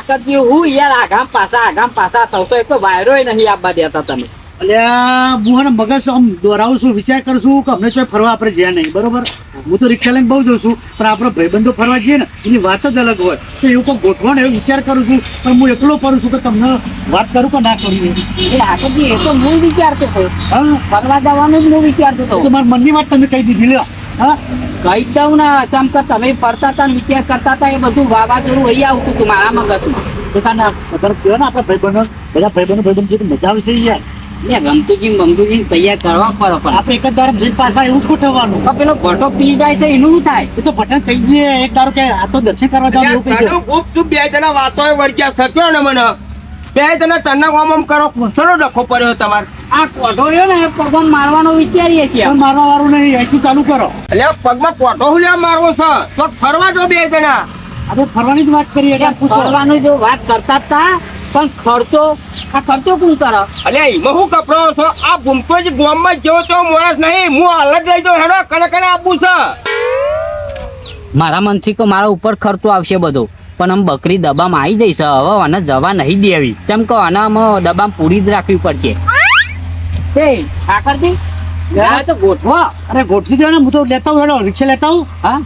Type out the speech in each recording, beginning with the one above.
કરતી હું યાર આગામ પાછા થતો એક તો વાયરો નહીં આપવા દેતા તમે. અલ્યા હું હે ને મગજ આમ દોરાવું છું, વિચાર કરું છું કે અમને ચોય ફરવા આપણે જ્યાં નહીં, બરોબર. હું તો રિક્ષા લઈને બહુ જઉં છું, પણ આપણો ભાઈબંધો ફરવા જઈએ ને એની વાત જ અલગ હોય. તો એવું કોઈ ગોઠવણ એવો વિચાર કરું છું, પણ હું એકલો ફરું છું કે તમને વાત કરું કે ના કરું. એ આખરજી એ તો હું વિચારતો હતો. હા, ફરવા જવાનું જ હું વિચારતો હતો. તો મારી મનની વાત તમે કહી દીધી. લ્યો હા, કહી દઉં ને ચમક તમે ફરતા હતા ને વિચાર કરતા હતા એ બધું વાવાઝોડું અહીં આવતું હતું મારા મગજમાં. તો સાને બધાને કહો ને આપણે ભાઈબંધો બધા ભાઈબંધો જે મજા આવશે યાર. ગમતુજી તૈયાર કરવા પડે પણ આપણે એક જ દારૂ જઈને પાછા એવું જ ગોઠવવાનું. પેલો ભટો પી જાય છે એનું શું થાય? એ તો ભટન કહી દઈએ એક દારૂ કે આ તો દર્શન કરવા જવાનું એવું કહી દે. ખૂબ શું બે જણા વાતો વળગ્યા શક્યો ને મને બે જણા ચરના કામ કરો સરો ડખો પડ્યો તમારે. આ કોઢો રહ્યો ને એ પગમાં મારવાનો વિચારીએ છીએ. પણ મારવા વાળું નહીં, અહીંથી ચાલુ કરો. એટલે પગમાં કોટો હુલ્યા મારવો છે તો ફરવા જો બે જણા. આપણે ફરવાની જ વાત કરીએ એટલે પૂછો. ફરવાનું જો વાત કરતા હતા પણ ખર્ચો કોણ કરે? અલે એમાં હું કપડો છો આ ઘૂમતો જ ગામમાં જેવો તો માણસ નહીં હું હાલત લઈ જાઉં હેડો કને આપું છે. મારા મનથી તો મારા ઉપર ખર્ચો આવશે બધો પણ આમ બકરી દબામાં આવી જઈશ હવે આને જવા નહીં દેવી. ચમ કહો આનામાં દબામ પૂરી જ રાખવી પડશે. ઠાકરજી તો ગોઠવો. અરે ગોઠવી દો ને, હું તો લેતા આવું. હેડો રિક્ષા લેતા આવું. હા,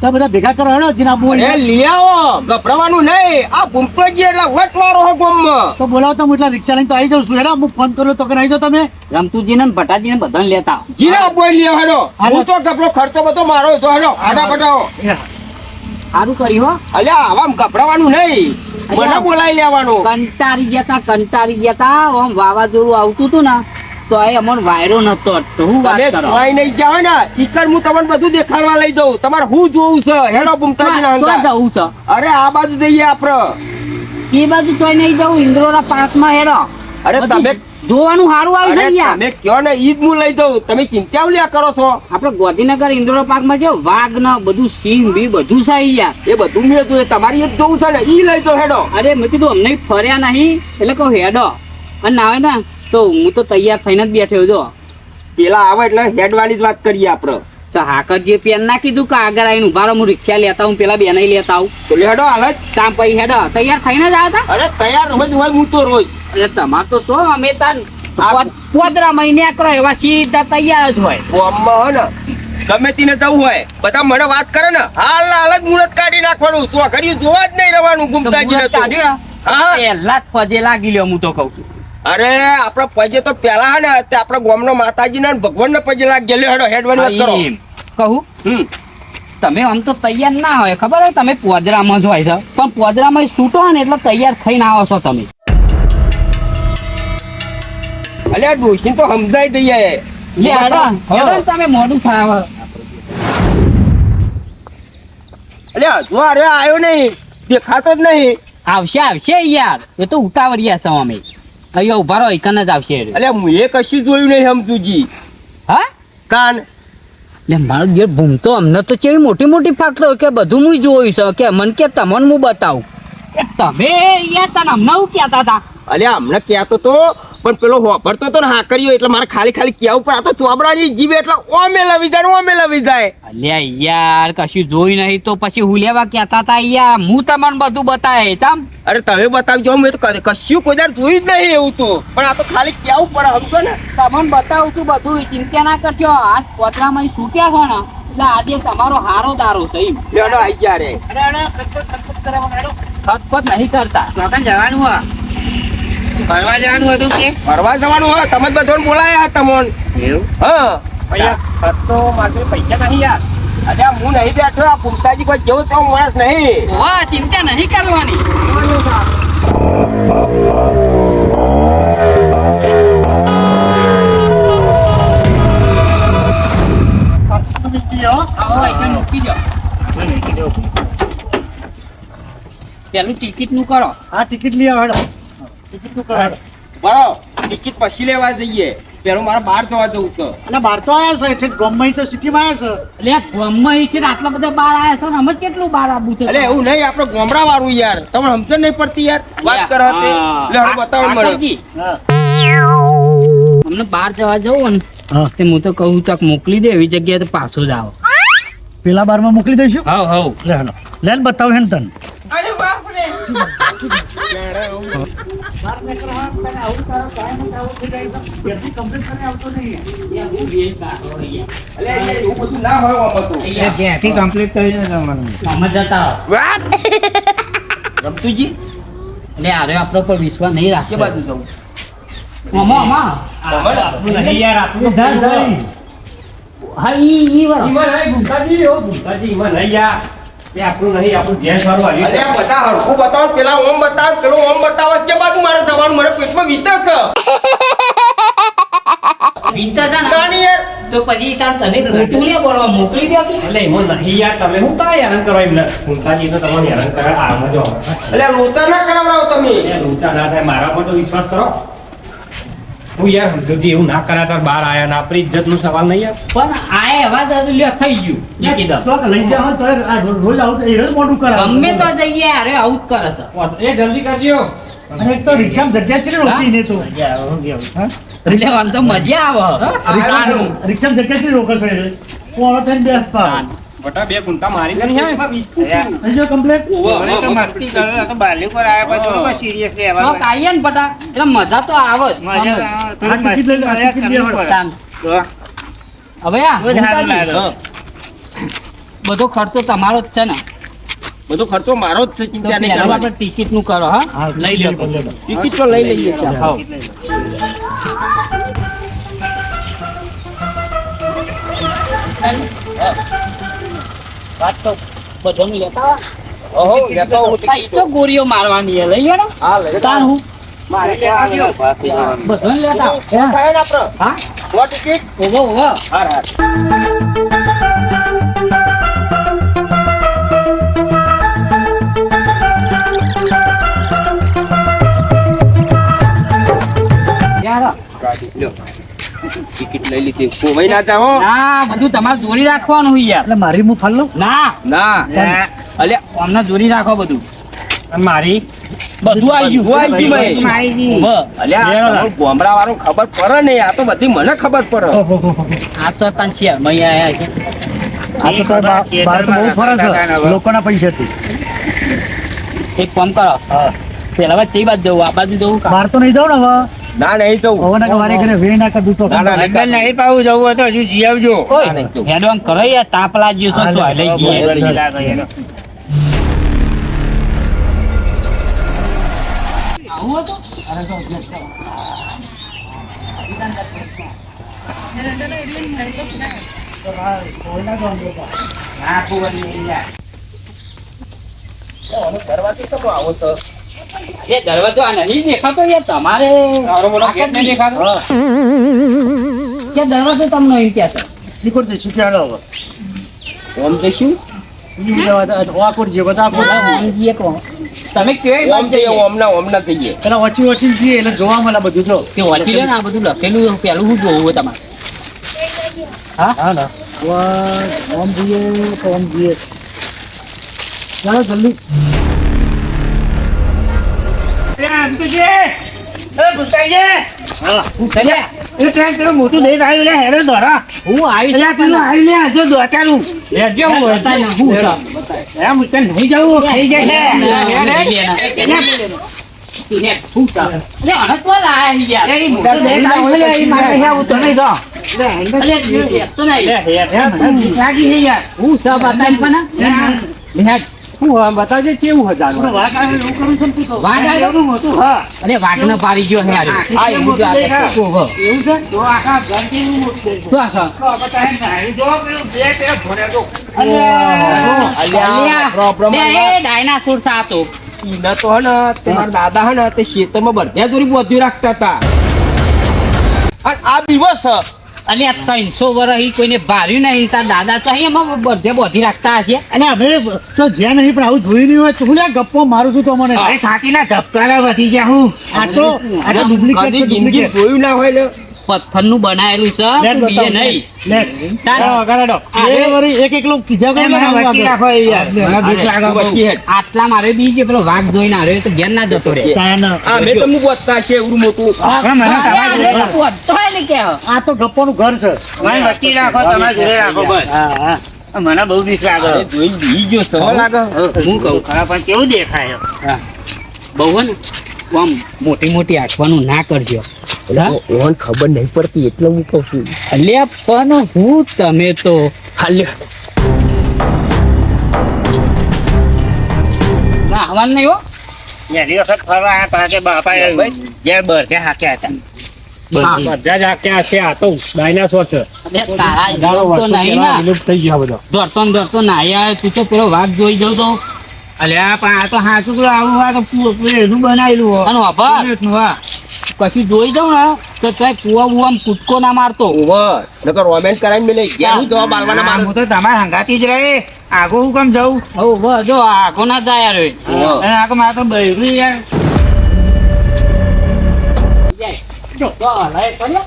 તો બધા ભેગા કરો. હેડો જીના બોલ લઈ આવો ગભરાવાનું નહીં. આ ઘૂમતો જ એટલે વટવારો હો ગામમાં તો બોલાવો તો હું એટલા રિક્ષા લઈને તો આવી જાઉં છું. હેડો હું ફોન કર્યો તો કે આવી જાઓ તમે. રમતુજીને ને ભટાજીને બધાને લેતા જીના બોલ લ્યો હેડો. હું તો ગભરો ખર્ચો બધો મારો હતો. હેડો આડા પટાવો સારું કર્યું હો. અલ્યા આવામ ગભરાવાનું નહીં, મને બોલાવી લેવાનું. કંટાળી ગયા તા આમ વાવાઝોડું આવતું હતું ને તો એ અમન વાયરો નતો અટતો. હું વાત તમે કરો જોઈ નહીં જાવ ને ઈકર હું તમને બધું દેખાડવા લઈ જાઉં. તમારે હું જોવું છે હેડો બુમતાજીના તો અંગા. જવું છે અરે આ બાજુ જઈએ આપણે. એ બાજુ તોય નહીં જવું. ઇન્દ્રોના પાર્કમાં હેડો. અરે તમે જોવાનું સારું આવશે અરે યાર. તમે કયો ને ઈદ હું લઈ જાઉં. તમે ચિંતા ઉલ્યા કરો છો. આપણે ગોધીનગર ઇન્દ્રો પાર્કમાં જો વાઘ ને બધું સિંહ બી બધું છે યાર. એ બધું મેં જોયું. તમારી એક જોવું છે ને ઈ લઈ જાઓ હેડો. અરે મેં કીધું અમને ફર્યા નહીં એટલે કહું હેડો. અને ના આવે ને તો હું તો તૈયાર થઈને જ બેઠો જો. પેલા આવે એટલે હેડવાની જ વાત કરીએ આપણે. તો હાકરજીએ પેન ના કીધું કે આગળ આવીને ઉભા રહો હું રિક્ષા લેતા હું પેલા બેન લેતા આવું. તો હેડો હાલ જ. કામ પછી હેડો તૈયાર થઈને જ આવ્યા અરે તૈયાર રોજ હોય હું તો રોજ. હતા. અરે તમાર તો છો અમે તાન પોદરા મહિને કરો એવા સીધા તૈયાર જ હોય. ગામમાં હો ને ગમે તેને જવું હોય બધા મને વાત કરે ને હાલ જ મુહૂર્ત કાઢી નાખવાનું. તો ઘડિયું જોવા જ નહીં રહેવાનું ગુમતાજીને તો. હા પહેલા જ પજે લાગી લ્યો હું તો કઉ છું. અરે આપડે પજે તો પેલા હે ને આપડે ગામનો માતાજીના ભગવાનને પજે લાગ ગયેલો. હેડો હેડવાની વાત કરો. કહું તમે આમ તો તૈયાર ના હોય ખબર હોય તમે પોદરામાં જ હોય છે પણ પોદરામાં છૂટો હોય ને એટલે તૈયાર થઈને આવો છો તમે. અલ્યા ડોશી તો સમજાઈ દઈએ. તમે મોડું થાય. અલ્યા જો અરે આવ્યો નહીં દેખાતો જ નહીં. આવશે યાર એ તો ઉતાવળિયા છો અમે. અહીંયા ઉભા રહો એકન જ આવશે. અલ્યા હું એ કશું જોયું નહીં સમજુજી. હા કાન એટલે મારો ઘેર ભૂમતો અમને તો કેવી મોટી મોટી ફાકતો કે બધું હું જોયું છે કે મને કે તમને હું બતાવું. તમે યાર તને અમને હું કહેતા હતા. અલ્યા હમણાં કહેતો તો પણ પેલો હોભરતો તો ને હા કર્યો એટલે મારે ખાલી કહેવું પણ આ તો ચોબડાની જીભ એટલે ઓમે લવી જાય. અલ્યા યાર કશું જોયું નહીં તો પછી હું લેવા કહેતા હતા યાર હું તમને બધું બતાવે તમ. અરે તમે બતાવજો મેં તો કશું કોઈ દર જોયું જ નહીં એવું તો પણ આ તો ખાલી કેવું પડે સમજો ને. તમને બતાવું છું બધું ચિંતા ના કરજો. આ પોતરામાં છૂટ્યા છો ને એટલે આજે તમારો હારો દારો છે. લેડો આઈ ગયા રે. ખતપત નહીં કરતા. જવાનું હોય ફરવા જવાનું હતું કે ફરવા જવાનું હોય તમે બધાને બોલાયા તમને. હા ખર્ચો માત્ર પૈસા નહીં યાર. અલ્યા હું નહીં બેઠો આ પુમતાજી કોઈ જેવો તો માણસ નહીં. વાહ ચિંતા નહીં કરવાની. પેલું ટિકિટ નું કરો. હા ટિકિટ લઈ આવો. બરો ટિકિટ પછી લેવા જઈએ. પેલું મારે બહાર જવા જવું છે. અને બહાર તો આવ્યા છે ગામમાં તો સિટીમાં આવ્યા છે. એટલે ગામમાં છે આટલા બધા બહાર આવ્યા છે ને અમે કેટલું બહાર આવવું છે. એટલે એવું નહીં આપણે ગામડા વાળું યાર તમને સમજ નહીં પડતી યાર વાત કરો બતાવો મને. અમને બહાર જવા જવું ને તે હું તો કહું તો મોકલી દે એવી જગ્યાએ તો પાછો જ આવો. પેલા બારમાં મોકલી દઈશું. હા લેન બતાવ હે ને તને. અરે બાપ રે ઘેરથી complaint કરીને આવતો નહીં. અલે અહીંયા એવું બધું ના હોય આમાં તો. ક્યાંથી કમ્પ્લીટ કરીને જવાનું અમે જતા આવો. વાત રમતુજી એટલે આરે આપણો પર વિશ્વાસ નહીં કે રાખે બાજુ જવું મામા નહીં યાર આપણું જા, જા. હા ઈ વાળો ઈવન નહીં ભૂમતાજી હો ભૂમતાજી ઈવન નહીં યાર એ આપણું નહીં આપણું જે સારું અરે આવ્યું આ બધા હરખું બતાવો પેલા ઓમ બતાવ પેલો ઓમ બતાવો વચ્ચે બાજુ મારે જવાનું મને પેટમાં વીતર છે વિંતા છે ને તાણી યાર તો પછી તાર તને ખોટું લે બોલવા મોકલી દો કે એટલે એમાં નહીં યાર તમે હું કાંઈ હેરાન કરવા એમને ભૂમતાજી તો તમને હેરાન કરે આમાં જો અલે લોચા ના કરાવડાવો તમે એ ઊંચા ના થાય મારા પર તો વિશ્વાસ કરો હું યાર સમજુજી એવું ના કરા તાર બહાર આયા ના આપણી ઇજ્જતનો સવાલ નહીં યાર પણ આ એવા જ લ્યો થઈ ગયું નીકળી તો લઈ જાઓ તો આ રોજ આવું એ રોજ મોટું કરાવે. ગમે તો જઈએ અરે આવું જ કરે છે એ જલ્દી કરજો અને એક તો રિક્ષામાં જગ્યા છે ને રોકી ને તો. હા? એટલે આમ તો મજા આવે રિક્ષામાં જગ્યા છે રોકે છે એટલે. પોણો થઈને બેસતા. બટા બે કુંટા મારી કરી હે થઈ ગયો complete? તો કાઈએ ને બટા એટલે મજા તો આવે જ આ ટિકિટ લઈ લો, આ ટિકિટ બે વાર. તાન. હવે આ ભૂમતાજી, બધો ખર્ચો તમારો જ છે ને બધો ખર્ચો મારો જ છે તો ચિંતા નહીં પહેલા કરવાની આપણે ટિકિટ નું કરો હા હા, લઈ લો લઈ લો. ટિકિટ તો લઈ લઈએ છીએ હા વાત તો બધાનું લેતા આવો. ઓહો લેતો હું હા, ઈ તો ગોળીઓ મારવાની છે. લઈ લો ને હા લઈ તાન હું મારે ક્યાં આવ્યો બધાને લેતા આવો. થાય ને આપણે હા વો ટિકિટ ઓહો ઓહો હાર હાર યાર ગાડી લ્યો ટિકિટ લઈ લીધી કોઈ ના જાઓ ના બધું તમારે જોડી રાખવાનું હોય યાર એટલે મારી હું ફાલ લઉં? ના ના અલે અમને જોડી રાખો બધું અને મારી બધું આવી ગયું બધું આવી ગયું ઓહો. અલ્યા ગોમડા વાળો ખબર પડે ને આ તો બધી મને ખબર પડે ઓહો, હો, હો. આ તો તાન છે મય આયા છે આ તો તારે બહાર તો બહુ ફરે છે લોકોના પૈસાથી. એક કામ કરો હા. પેલા વાત ચઈ બાજુ જવું આ બાજુ જવું કા બહાર તો નહીં જાઉં ને હવે. ના નહીં તો હવે ના કે મારે ઘરે વેઈ ના કરતું તો. ના, ના, ના. નહીં પાવું જવું હોય તો હજુ જી આવજો ઓય હેડવાન કરો યાર તાપ લાગ્યો તો શું હાલે ગઈ આવું હતું અરે તો ના કુવરી યાર દરવાજો તો આવો છો એ દરવાજો આ નહીં દેખાતો યાર તમારે આવડો મોટો ગેટ નહીં દેખાતો હા. કે દરવાજો તમને અહીં ક્યાં છે શીખોડ છે, શીખ્યાડો હવે. ઓમ જઈશું ઈ જવા દે, આ કોણ છે, બધા કોણ? સમજીએ કોણ તમે કેવી ઓમ જઈએ ઓમના જઈએ પેલા વચ્ચે વચ્ચે જઈએ એટલે જોવા મળે બધું જો. કે વાંચી લે ને આ બધું લખેલું પેલું શું જોવું હોય તમારે હા ના. ઓમ જઈએ તો ઓમ જઈએ. ચાલો જલ્દી. હા. મોટું દઈ આવ્યું લે હેડો દોરા હું આવી આવ્યું લે જો દોતાનું લેજો હું બતાય હું એમ મુશ્કેલ નહીં જવું થઈ જશે બતાવજે કેવું હજાર વાત આવે એવું કરું છું ને તું તો. હા વાઘ ન પાડી ગયો હે હારે. આ એવું જ આ તો ઓહો. એવું છે? તો આખા ઘરથી મોટું શું આ ખા? અલ્યા, પ્રોબ્લેમ બે એ ડાયનાસોર સાતો ઈના તો હે ને તમારા દાદા હે ને તે ખેતરમાં બધા જોડી બોધ્યું રાખતા હતા અને આ દિવસ અલ્યા 300 વર્ષ કોઈને ભાર્યું નહીં તાર દાદા તો અહીંયા બધે બોધી રાખતા હશે અને અમે જો જ્યાં નહીં પણ આવું જોયું નહીં હોય તો હું લે ગપ્પો મારું છું તો મને. અરે સાચીના ધબકારા વધી ગયા હું આ તો ડુપ્લિકેટ કદી છે, જિંદગી ડુપ્લિકેટ. જોયું ના હોય ને પથ્થરનું બનાયેલું છે લે, તું બીજે બતાવ, નહીં લે. તાર એ વળી એક એકલો કીધા કરે ને આવું વચ્ચે આગળ. રાખો યાર મને બીક લાગે બહુ. વચ્ચે હેડ. આટલા મારે બીજે પેલો વાઘ જોઈને આવ્યો તો ઘેર ના જતો રે તાન. આ મેં તમને બોધતા છે એવું મોટું મને અરે, તું હતો એને કે આ તો ગપ્પોનું ઘર છે. મને વચ્ચે રાખો તમારા જોડે રાખો બસ હા હા. મને બહુ બીક લાગે અરે જોઈ બી ગયો સવા લાગે હું કહું ખરા પણ કેવું દેખાય બહુ હે ને આમ મોટી મોટી આંખવાનું ના કરજો હા? ઓન ખબર નહીં પડતી એટલે હું કહું છું. અલ્યા પણ હું તમે તો હાલ્યો. ના આવવાનું નહીં હો. એની વખત ફરવા આયા તા કે બાપા જે બરકે હાક્યા હતા. બધા જ આખ્યા છે આ તો ડાયનાસોર છે. અલ્યા તારા જેવો તો નહીં ના. વિલુપ્ત થઈ ગયા બધા. દોડતો ને દોડતો નાહી આવ્યો. તું તો પેલો વાઘ જોઈ જવું તો અલ્યા પણ આ તો હાચું પેલું આવું આ તો એનું બનાવેલું હોય. અને વાપર કશું જોઈ જાઉં ને તો ચાહે કુવા બુવામાં કૂદકો ના મારતો. ઓવર નકર રોમેન્સ કરાઈને મેલે ગયા હું જવાબ આલવાના હું મારું. તો તમારા હંગાતી જ રહે આગો હું કેમ જવું હવે બસ જો આખો ના જાય રે. ઓવર. અને આગો મારે તો બૈરું યાર જો હલાય પડ્યો.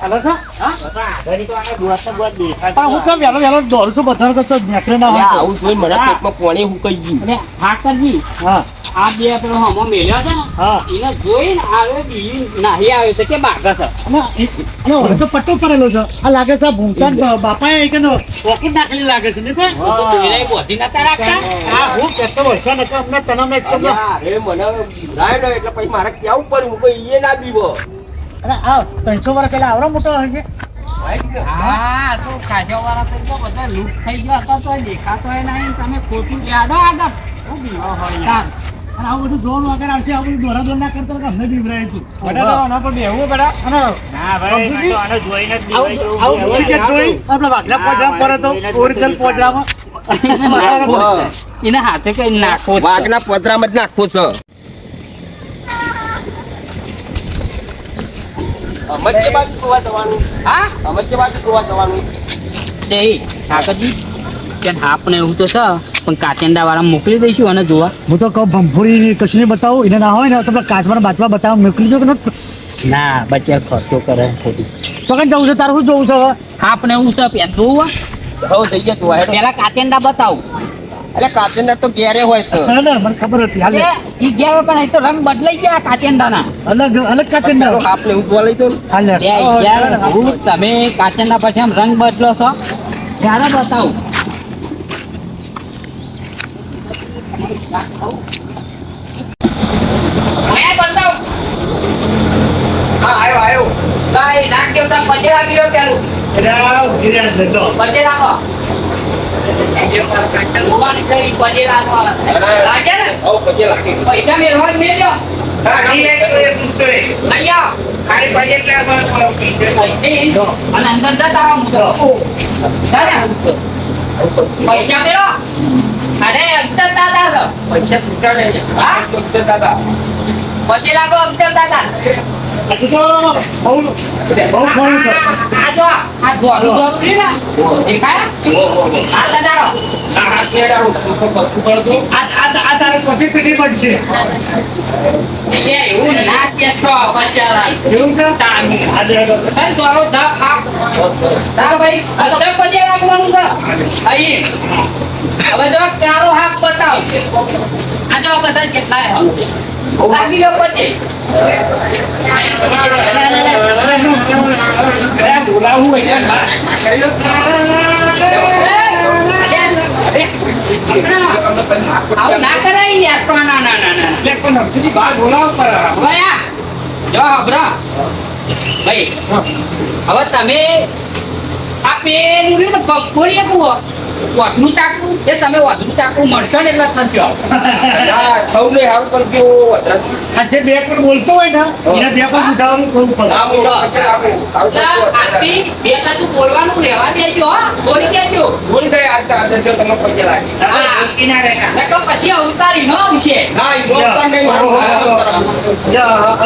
હાલો છો? હા? પણ હું કેમ વહેલો વહેલો દોડું છું બધા કરતો નેકરે ના હોય અલ્યા, તો. આવું જોઈને મને પેટમાં પાણી હુકાઈ ગયું. અને ઠાકરજી હા આ બે પેલો હમો મેલ્યો છે ને હા એને જોઈને આવે બીજી નાહી આવ્યો છે કે બાગા છે. અને ઓલો તો પટ્ટો કરેલો છે આ લાગે છે ભૂમતા બાપાએ એક પોકેટ નાખેલી લાગે છે ને તે? હું તો દોયરાએ ગોતી નતા રાખતા. હા હું કહેતો વર્ષો નતો અમને તને મેં સમજો અલ્યા, અરે મને ભૂલાય ને એટલે પછી મારે કેવું પડ્યું હું કોઈ એ ના બીવો. અને આ 300 વર્ષ પહેલા આવડો મોટો હોય છે હા તો ખાજાવાળા તો જો બધા લૂંટ થઈ ગયા હતા તો દેખાતોય નહીં. તમે ખોટું યાદો આગળ હું બીવા હોય યાર. અને આવું બધું જોર વગર આવશે આવું બધું દોરા દોર ના કરતો તો અમને બીવરાય તું આના પર બેહવું પડે. અને આવું ક્રિકેટ જોઈ આપણે વાઘલા પોજરામ પર હતો ઓરિજિનલ પોજરામાં એને હાથે કઈ નાખો જ છે. વાઘના પતરામાં જ નાખવું છે. અમર કે બાજુ જોવા જવાનું? હા અમર કે બાજુ જોવા જવાનું? તે ઠાકરજી ત્યાં હાપને એવું તો છે પણ કાચેંડા વાળા મોકલી દઈશું અને જોવા. હું તો કહું ભંભોળી કશું બતાવું એને ના હોય ને તો કાચમાં બાજવા બતાવ મોકલી દો કે ના બચ્ચા ખર્ચો કરે ખોટી. તો કઈ જવું છે તારું શું જોવું છે હવે હાપને એવું છે પેન જોવું હો થઈ ગયા જોવા હેડો. પેલા કાચેંડા બતાવું. એટલે કાચેન્દર તો ઘેરે હોય છે. હા ને મને ખબર હતી હાલે ઈ ગયા પણ અહીં તો રંગ બદલાઈ ગયા કાચેંડાના. અલગ અલગ કાચંડા ચાલો આપને હું જોવા લઈ જાઉં ને. હાલે બે યાર હું તમે કાચેંડા પછી આમ રંગ બદલો છો ત્યારે બતાવું. અહીંયા બતાવું. હા આવ્યો આવ્યો. ભાઈ નાખ દેવતા પજે લાગી રહ્યો પેલું પજે રાખો. ઉભાની કરી પજે રાખો. લાગે ને આવો પછી લાગી. પૈસા મેળવા જ મેળજો. અહીંયા અહીંથી અને અંદર જતા રહો મુસો. ચાલે. પૈસા મેળવો. અરે અક્ષર દાદા છો. પૈસા છૂટા નહીં. હા? પૈસા દાદા. પજે રાખો અક્ષર દાદા. બહુ ઘણું છે આ જો આ દોરું દોરું છે ને દેખાય આ લગાડો. આ હાથ નેડાડું. વસ્તુ પડતો. આ તારે પછી પીટી પડશે એ એવું ના કેસો બચારા. એવું છે આ દેખો તન દોરો ધા ખા. ધા ભાઈ અલ્ટમ પજે રાખવાનું છે. અહીં હવે જો કારો હાથ બતાવ. આ જો બધા કેટલા હે. લાગી ગયો પજે. બોલાવું હોય આવું ના કરાય યાર. તો ના ના ના ના બહાર બોલાવ પર ભયા જો હબરા ભાઈ હવે તમે આ પેલું ને પગોળી કુવો વધનું ચાકવું એ તમે વધનું ચાકવું મળશો ને એટલે થશો. હા સૌને હારું પણ કેવો વધારે. આ જે બે પર બોલતો હોય ને એને બે પર ઉઠાવવાનું કરવું પડે આ મોટા પૈસા આપું. હારું એટલે પણ આટલી બે બાજુ બોલવાનું રહેવા દેજો હો. બોલી દેજો. ભૂલ થઈ આજ તો તમે પૈસા લાગી. હા નકર પછી અવતારી નો આવશે. ના ઈ બોલતા નહીં મારું.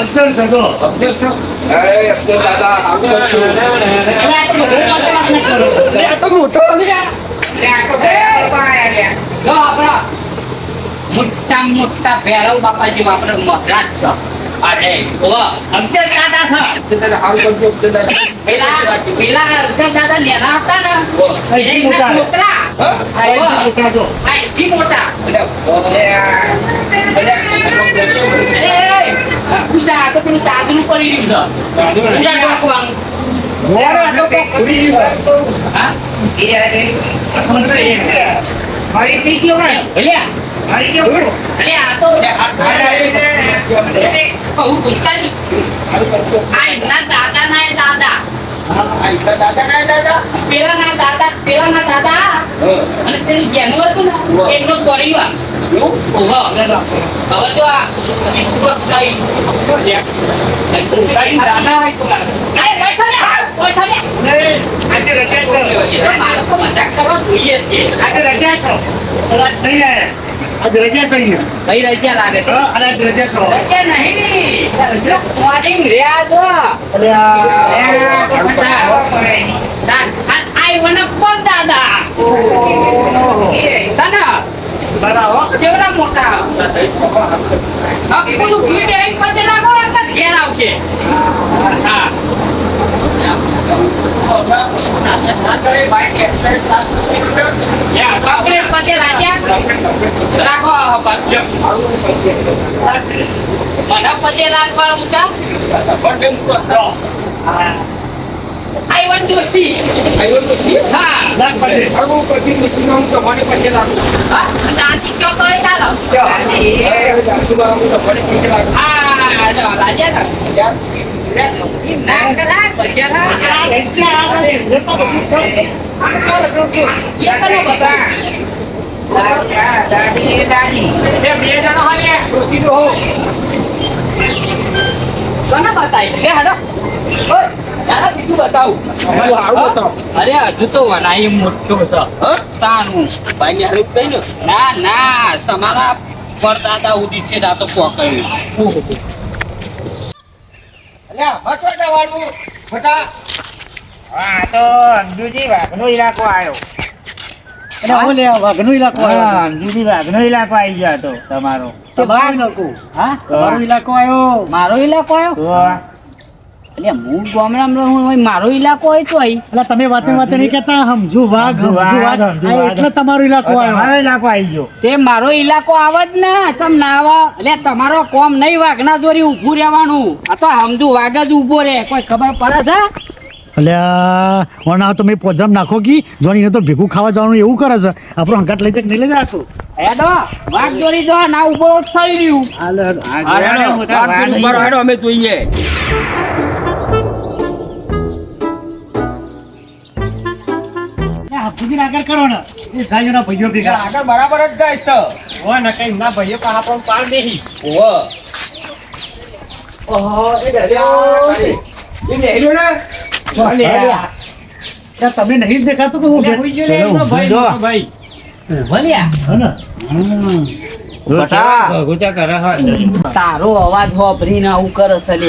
અંતર છે તો અબ્દુલ સર. એ અબ્દુલ દાદા આવું છું. જો આપણા મોટા મોટા ભૈરવ બાપાજી આપણે મહારાજ છે. અરે ઓ અક્ષર દાદા છે. અબ્દુલ દાદા હારું કરજો. અબ્દુલ દાદા. પેલા અક્ષર દાદા લેના હતા ને એના છોકરા. આઈથી મોટા. પૂજા આ તો પેલું ચાદરું કરી દીધું છે. પૂજા રાખવાનું. હા અલ્યા અલ્યા આ તો કહું ભૂલતાજી આ એમના દાદા ના એ દાદા પેલા ના દાદા અને પેલું જેનું હતું ને એનો પરિવાર હવે તો આ મારે તો મજાક કરવા જોઈએ છે આજે રજા છો આજે રજા છો અહીંયા. ભાઈ રજા લાગે છે અને આજે રજા છો રજા નહીં મોર્નિંગ રહ્યા જો અરે આઈ વન કોણ દાદા સાના બરાબર જેવડા મોટા હા પેલું ભીડ આઈ પતે લાગો તો ઘેર આવશે હા આપણે પતે લાગ્યા રાખો મને પતે લાગવાનું છે આઈ વન ટુ સી હા હા દાંતી કયો તો એ ચાલો હા જો લાજ્યા ના કરા બચેલા એ કનો બતા દાદી એ બે જણો હોય પ્રોસીડ હો કનો બતાય લે હડો ઓય યાર બીજું બતાવું અરે હજુ તો વનાઈ મોટો છે તાનું ભાઈ ને હરું કઈ ના ના તમારા પરદાદા ઉદી છે દા તો પોકયું હા તો અંજુજી વાઘનો ઇલાકો આવ્યો. અને ઓલે વાઘનો ઇલાકો હા આવ્યો. અંજુજી વાઘનો ઇલાકો આવી ગયો હતો તમારો. તમારો ઇલાકો હા તમારો ઇલાકો આવ્યો. મારો ઇલાકો આવ્યો તો એટલે હું ગામડામાં રહું હોય મારો ઇલાકો હોય તો અહીં એટલે તમે વાતે નહીં કહેતા સમજુ વાઘ સમજુ વાઘ, હા, એટલે તમારો ઇલાકો આવ્યો. તમારો ઇલાકો આવી ગયો. તે મારો ઇલાકો આવે જ ને ચમ ના આવે એટલે તમારો કોમ નહીં વાઘના જોરી ઊભું રહેવાનું આ તો સમજુ વાઘ જ ઊભો રહે કોઈ ખબર પડે છે અલ્યા ઓના તમે પોજમ નાખો કી જોઈને તો ભેગું ખાવા જવાનું એવું કરે છે આપણો હંકાટ લઈ જાય નહીં લઈ જાશો હેડો વાઘ જોરી જો ના ઊભો થઈ રહ્યું અમે જોઈએ. હાફુજી આગળ કરો ને એ જાયોના ભાઈઓ ભેગા આગળ બરાબર જ જાય છે. ઓ ન કઈ ના ભાઈઓ પા આપણો પાર દેહી ત્યાં તમે નહીં જ દેખાતું કે હું ભાઈ ભલ્યા હે તારો અવાજ હોભરીને આવું કરે છે લે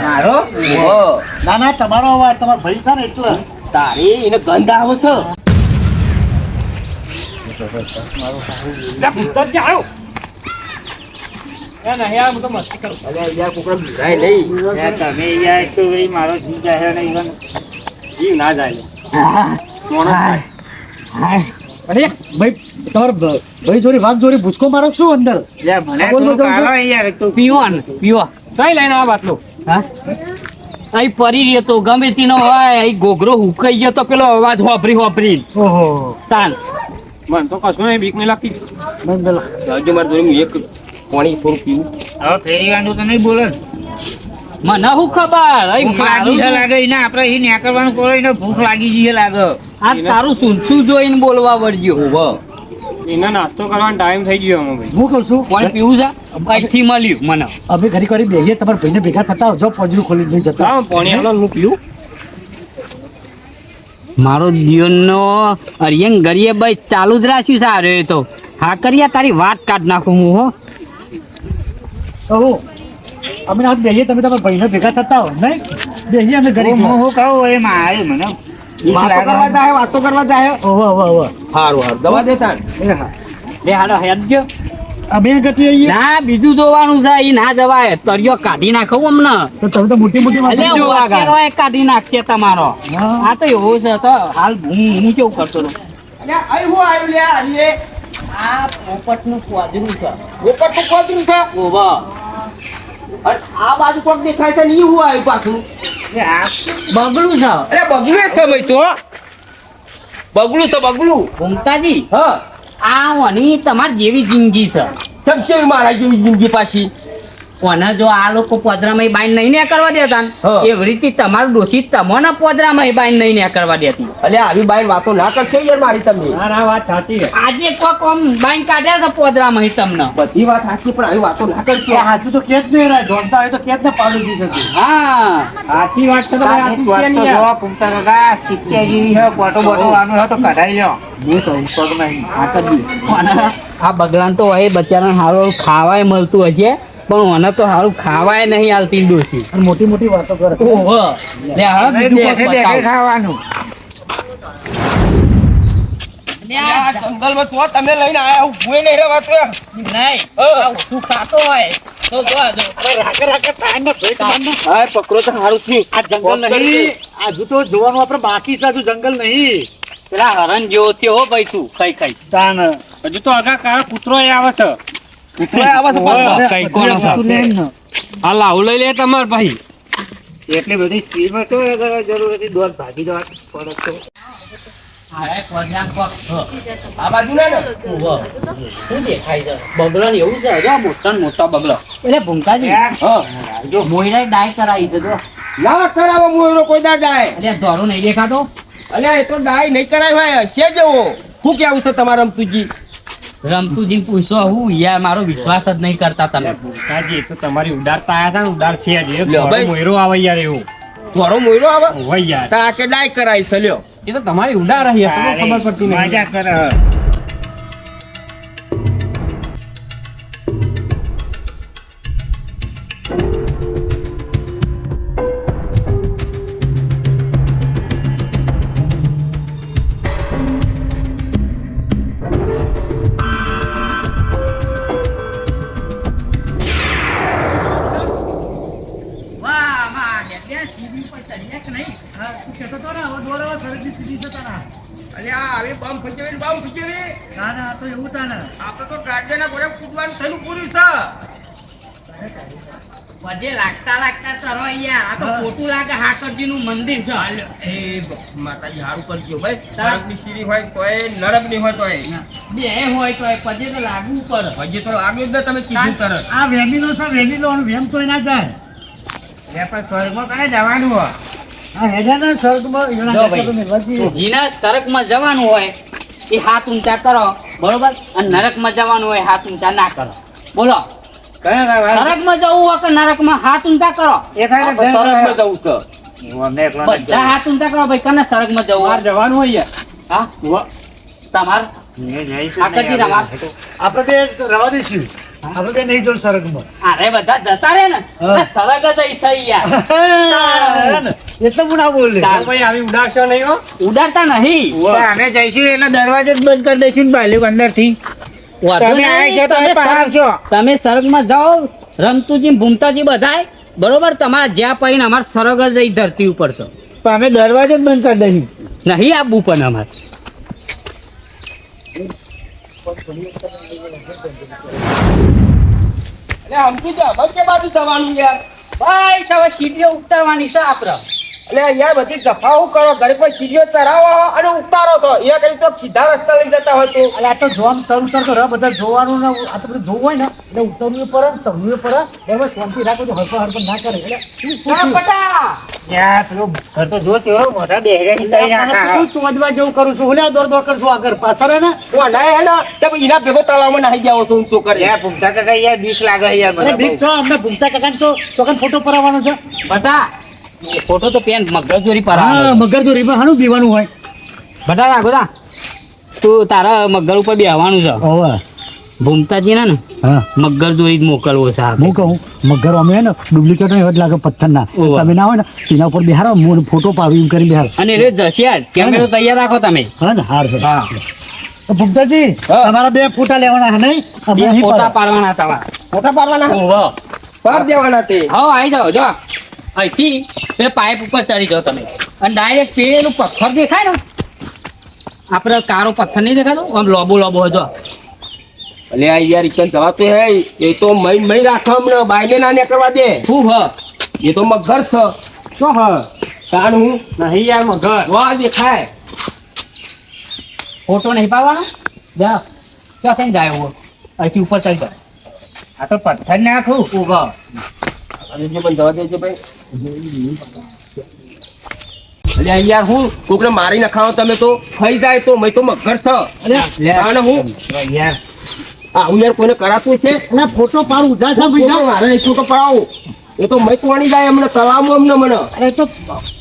મારો ના ના તમારો અવાજ તમારો ભાઈ છે ને એટલે તારી એને ગંધ આવે છે. તમે યાર તો ભાઈ મારો જીવ જાય નહીં ના જાય. અરે ભાઈ તમારો ભાઈ જોડે વાઘ જોડે ભૂસકો મારો શું અંદર બોલ, બોલ, બોલ. પીવન પીવો કઈ લઈને આ બાટલો હા અહીં પરી રહ્યો તો ગમે તેનો હોય અહીં ઘોઘરો હુકાઈ ગયો તો પેલો અવાજ હોભરી ઓહો તાન મન તો કશું નહીં બીક નહીં લાગતી બંધ આવજો મારે જોડે એક પાણી થોડું પીવું. હવે ફેરી વાંધો તો નહીં બોલે. મને શું ખબર અહીં ભૂખ લાગી છે લાગે એને આપણે અહીં નીકળવાનું કરો એને ભૂખ લાગી જઈએ લાગે. આ તારું સુનસું જોઈને બોલવા વળગ્યો એના નાસ્તો કરવાનો ટાઈમ થઈ ગયો અમે ભાઈ હું કહું છું કોણ પીવું છે અહીંથી મળ્યું મને અમે ઘડી કરી બેહીએ તમારા ભાઈને ભેગા થતા આવજો પોજરું ખોલી નહીં જતા હા પાણી આલો હું પીવું મારો જીવનનો અરિયંગ ગરીએ ભાઈ ચાલુ જ રાખ્યું છે આ તો હા કરીએ તારી વાત કાઢ નાખું હું હો કહો અમે આજ બેહીએ તમે તમારા ભાઈને ભેગા થતા હો નહીં બેહીએ અમે ઘડી હું કહું એ મારે મને વાતો કરવા જાય. ઓહો ઓહો ઓહો સારું દવા દેતા લે હાલો હેડજો અમે ગતિ આવીએ ના બીજું જોવાનું છે એ ના જવાય તરિયો કાઢી નાખું અમને તો તમે તો મોટી મોટી વાત એટલે કરજો. વાકેરો એ કાઢી નાખશે તમારો હા. આ તો એવો છે તો હાલ હું કેવું કરતો હતો આ પોપટનું ક્વાદરું છે ઓવા આ બાજુ કોક દેખાય છે ને હું આવ્યું પાછું. બગડું છે અરે બગલું એ સમય તો બગલું છે બગલું. ભૂમતાજી હા આ ઓની તમારી જેવી જિંદગી છે ચમચેવી મારા જેવી જિંદગી પાછી કોને જો આ લોકો પોદરામાં બાઈન નહીં ને કરવા દેતા ને, હા. એવી રીતે તમારું ડોશી તમને પોદરામાં બાઈન નહીં ને કરવા દેતી. અલે આવી બાઈ વાતો ના કરશો યાર મારી તમે. આ વાત સાચી છે. આજે કોક આમ બાઈન કાઢ્યા છે પોદરામાં તમને. બધી વાત સાચી પણ આવી વાતો ના કરશો. કે હાચું તો કે જ નહીં રહ્યા, જોડતા હોય તો કે જ ને પાડું દીધું હતું. હા સાચી વાત છે તો ભાઈ, આટલું છે નહીં યાર. હું તો ઊંઘતો જ નહીં. આ કરી દઉં. કોને આ બગલાને તો એ બચારાને સારું ખાવાય મળતું હશે, પણ મને તો સારું ખાવાય નહીં આલતી ડોશી. અને મોટી મોટી વાતો કરે. ઓહો લે હવે બીજું કોક બતાવો. ખાવાનું. લે આ આ જંગલમાં તો તમે લઈને આયા હું ભૂએ નહીં રહેવાતો. નહીં આ ઊઠું ખાતો હોય તો જો રાગે રાગે ટાઈમ માં ભેટ મારને. હા પકડો તો સારું થયું. આ જંગલ નહીં, આ હજુ તો જોવાનું આપણે બાકી છે, હજુ જંગલ નહીં. પેલા હરણ જેવો થયો હો ભાઈ તું ખાઈ ખાઈ. તાન. હજુ તો આગળ કાળા કૂતરો આવે છે. કૂતરો આવે છે પાછો. ઓય, કઈ કોણ છે? તું લે ને. આ લાવું લઈ લે તમાર ભાઈ. એટલી બધી ચીજમાં તો જરૂર હતી, દોડ ભાગી જવા પડે તો. અરે પજામ કોક છો. આ બાજુ ના ને. ઓહો શું દેખાય છે બગલો ને એવું છે જો મોટો ને મોટો બગલો. એટલે ભૂમકાજી હા જો મોઈરાય ડાય કરાવી છે જો. ના કરાવો મોયરો કોઈ દા ડાય. એટલે દોરો નહીં દેખાતો. અલ્યા એ તો ડાય નહીં કરાય ભાઈ હશે જેવો. શું કેવું છે તમારા રમતુજી? રમતુજી પૂછો હું યાર મારો વિશ્વાસ જ નહીં કરતા તમે. ભૂમકાજી, એ તો તમારી ઉડારતા આયા હતા ને, ઉડાર છે જ. એ લ્યો ભાઈ. મોયરો આવે યાર એવું. થોડો મોયરો આવે હોય યાર. તા કે ડાય કરાય છે લ્યો. એ તો તમારી ઉડાર રહી તમને ખબર પડતી નહીં. મજા કરે. વાહ માં એટલે સીડી પર ચડ્યા કે નહીં. તું કહેતો તો ને, હવે દોરાવા સરગની સીધી જતા ના. અલ્યા આવી બમ ફજેવી બમ ફજેવી. ના ના, આ તો એવું તા ને. આપણે તો ગાર્ડનના ઘોડે કૂદવાનું થયેલું પૂરું છે. પજે લાગતા લાગતા ચરો અહીંયા આ તો ખોટું લાગે હાકરજી નું મંદિર છે. એ માતાજી હારું કરજો ભાઈ. નરકની સીડી હોય તોય નરકની હોય તોય. બે હોય તો એ પજે તો લાગવું પડે. હજી તો લાગ્યું જ ને તમે કીધું તરત. આ વેમીનો છે, વેમી લો, વેમ તોય ના જાય. એ પણ સ્વર્ગમાં કાંઈ જવાનું હોય. આ હેજાના સ્વર્ગમાં એના જો ભાઈ. કરતો નિર્વાચી. જીના નરકમાં જવાનું હોય એ હાથ ઊંચા કરો બરોબર, અને નરકમાં જવાનું હોય હાથ ઊંચા ના કરો. બોલો નરકમાં જવું હોય કે નરકમાં હાથ ઊંચા કરો. આપણે સ્વર્ગમાં જવું છે. બધા હાથ ઊંચા કરો ભાઈ. કને સ્વર્ગમાં જવું બહાર હોય? જવાનું હોય યાર. હા તમાર આકરજી તમાર આપણે તે રવા દઈશું. આપણે તે નહીં જોયું સ્વર્ગમાં. અરે બધા જતા રહે ને હા. આ સ્વર્ગ જ ઈ સહી યાર. એટલે હું ના બોલે. તાર ભાઈ આવી ઉડાડશો નહીં હો. ઉડાડતા નહીં. અમે જઈશું એટલે દરવાજો જ બંધ કરી દઈશું ને બાલ્યું અંદર થી વાંધો તમે નહીં, આવી છો તો તમે બહાર સ્વર્ગ- છો. તમે સ્વર્ગમાં જાઓ રમતુજી ભૂમતાજી બધાય બરોબર. તમારા જ્યાં પૈને અમારે સ્વર્ગ જ ઈ ધરતી ઉપર છે. પણ અમે દરવાજો જ બંધ કરી દઈશું. નહીં આબુ પણ અમારે. અલ્યા હમકી જા બસ કે બાજુ જવાનું યાર. ભાઈ હવે સીડીઓ ઉતારવાની છે આપણે. અલ્યા યાર બધી જફાઓ કરો ઘરે કોઈ સીડીઓ ચરાવો અને ઉતારો છો. એ કરી ચોક સીધા રસ્તા લઈ જતા હોય તો. એટલે આ તો જોવાનું તરું તર તો બધા જોવાનું ને આ તો બધું જોવું હોય ને એટલે ઉતરવું પડે ને ચડવું પડે. એમાં શાંતિ રાખો તો હરપા હરપા ના કરે. એટલે શું ના પૂછ્યું? પટા યા પેલો ઘર તો જો કેવો મોટા બેહરા એટલે આપણને પેલું ચોદવા જેવું કરું છું. ઓલે દોડ દોડ કરશું આગળ પાછળ હે ને. ઓ ના હે ને તે પછી એના ભેગો તળાવમાં નાહી જાવ છો ઊંચો કરે. યા ભૂમતા કાકા યાર બીક લાગે યાર અરે મને બીક છો અમને ભૂમતા કાકાને તો ચોકન ફોટો પરાવવાનો છે. બટા ફોટો તો પેન મગજોરી પર હા, મગર જો રીબા હાનું પીવાનું હોય. બટા રાખો તા તું તારા મગર ઉપર બેહવાનું છે. ઓવે. ભૂમતાજી ને હા, મગર જોઈ જ મોકલવો છે આપણે. હું કહું મગર અમે હે ને ડુપ્લિકેટ એવા જ લાગે પથ્થરના. ઓવે. તમે ના હોય ને તેના ઉપર બેહારો, હું ફોટો પાડું એમ કરી બેહારો. અને રે જશે જ કેમેરો તૈયાર રાખો તમે. હા ને, હાર છે. હા તો ભૂમતાજી હા. તમારા બે ફોટા લેવાના હે નહીં? આ બે નહીં ફોટા પાડો. પાડવાના તમારા. ફોટા પાડવાના ઓહો પાર દેવાના તે. હા આવી જાઓ જો અહીંથી પેલા પાઇપ ઉપર ચડી જાઓ તમે અને ડાયરેક્ટ પેલું પથ્થર દેખાય ને આપણે કારો પથ્થર નહીં દેખાતો આમ લોબો લોબો જો. અલ્યા યાર ઈકન જવાતું હે એ તો મઈ રાખો હમણાં બાઈને ના નીકળવા દે. શું હ એ તો મગર છે. શું હા? તાણ હું નહીં યાર મગર વાહ દેખાય. ફોટો નહીં પાડવાનો જા ક્યાં થઈને જાય અહીંથી ઉપર ચડી જાઓ. આ તો પથ્થર નાખું ઉભા દેજો ભાઈ જવા દેજો ભાઈ અલ્યા યાર હું કોકને મારી નખાવો તમે તો ખાઈ જાય તો મેં તો મગર છે અને હું યાર હું યાર કોઈને કરાતું છે એટલે ફોટો પાડું જા જા ભાઈ જા. મારે એક ફોટો પડાવો એ તો મેં તો વાણી જાય અમને તલાવમાં અમને મને અરે એ તો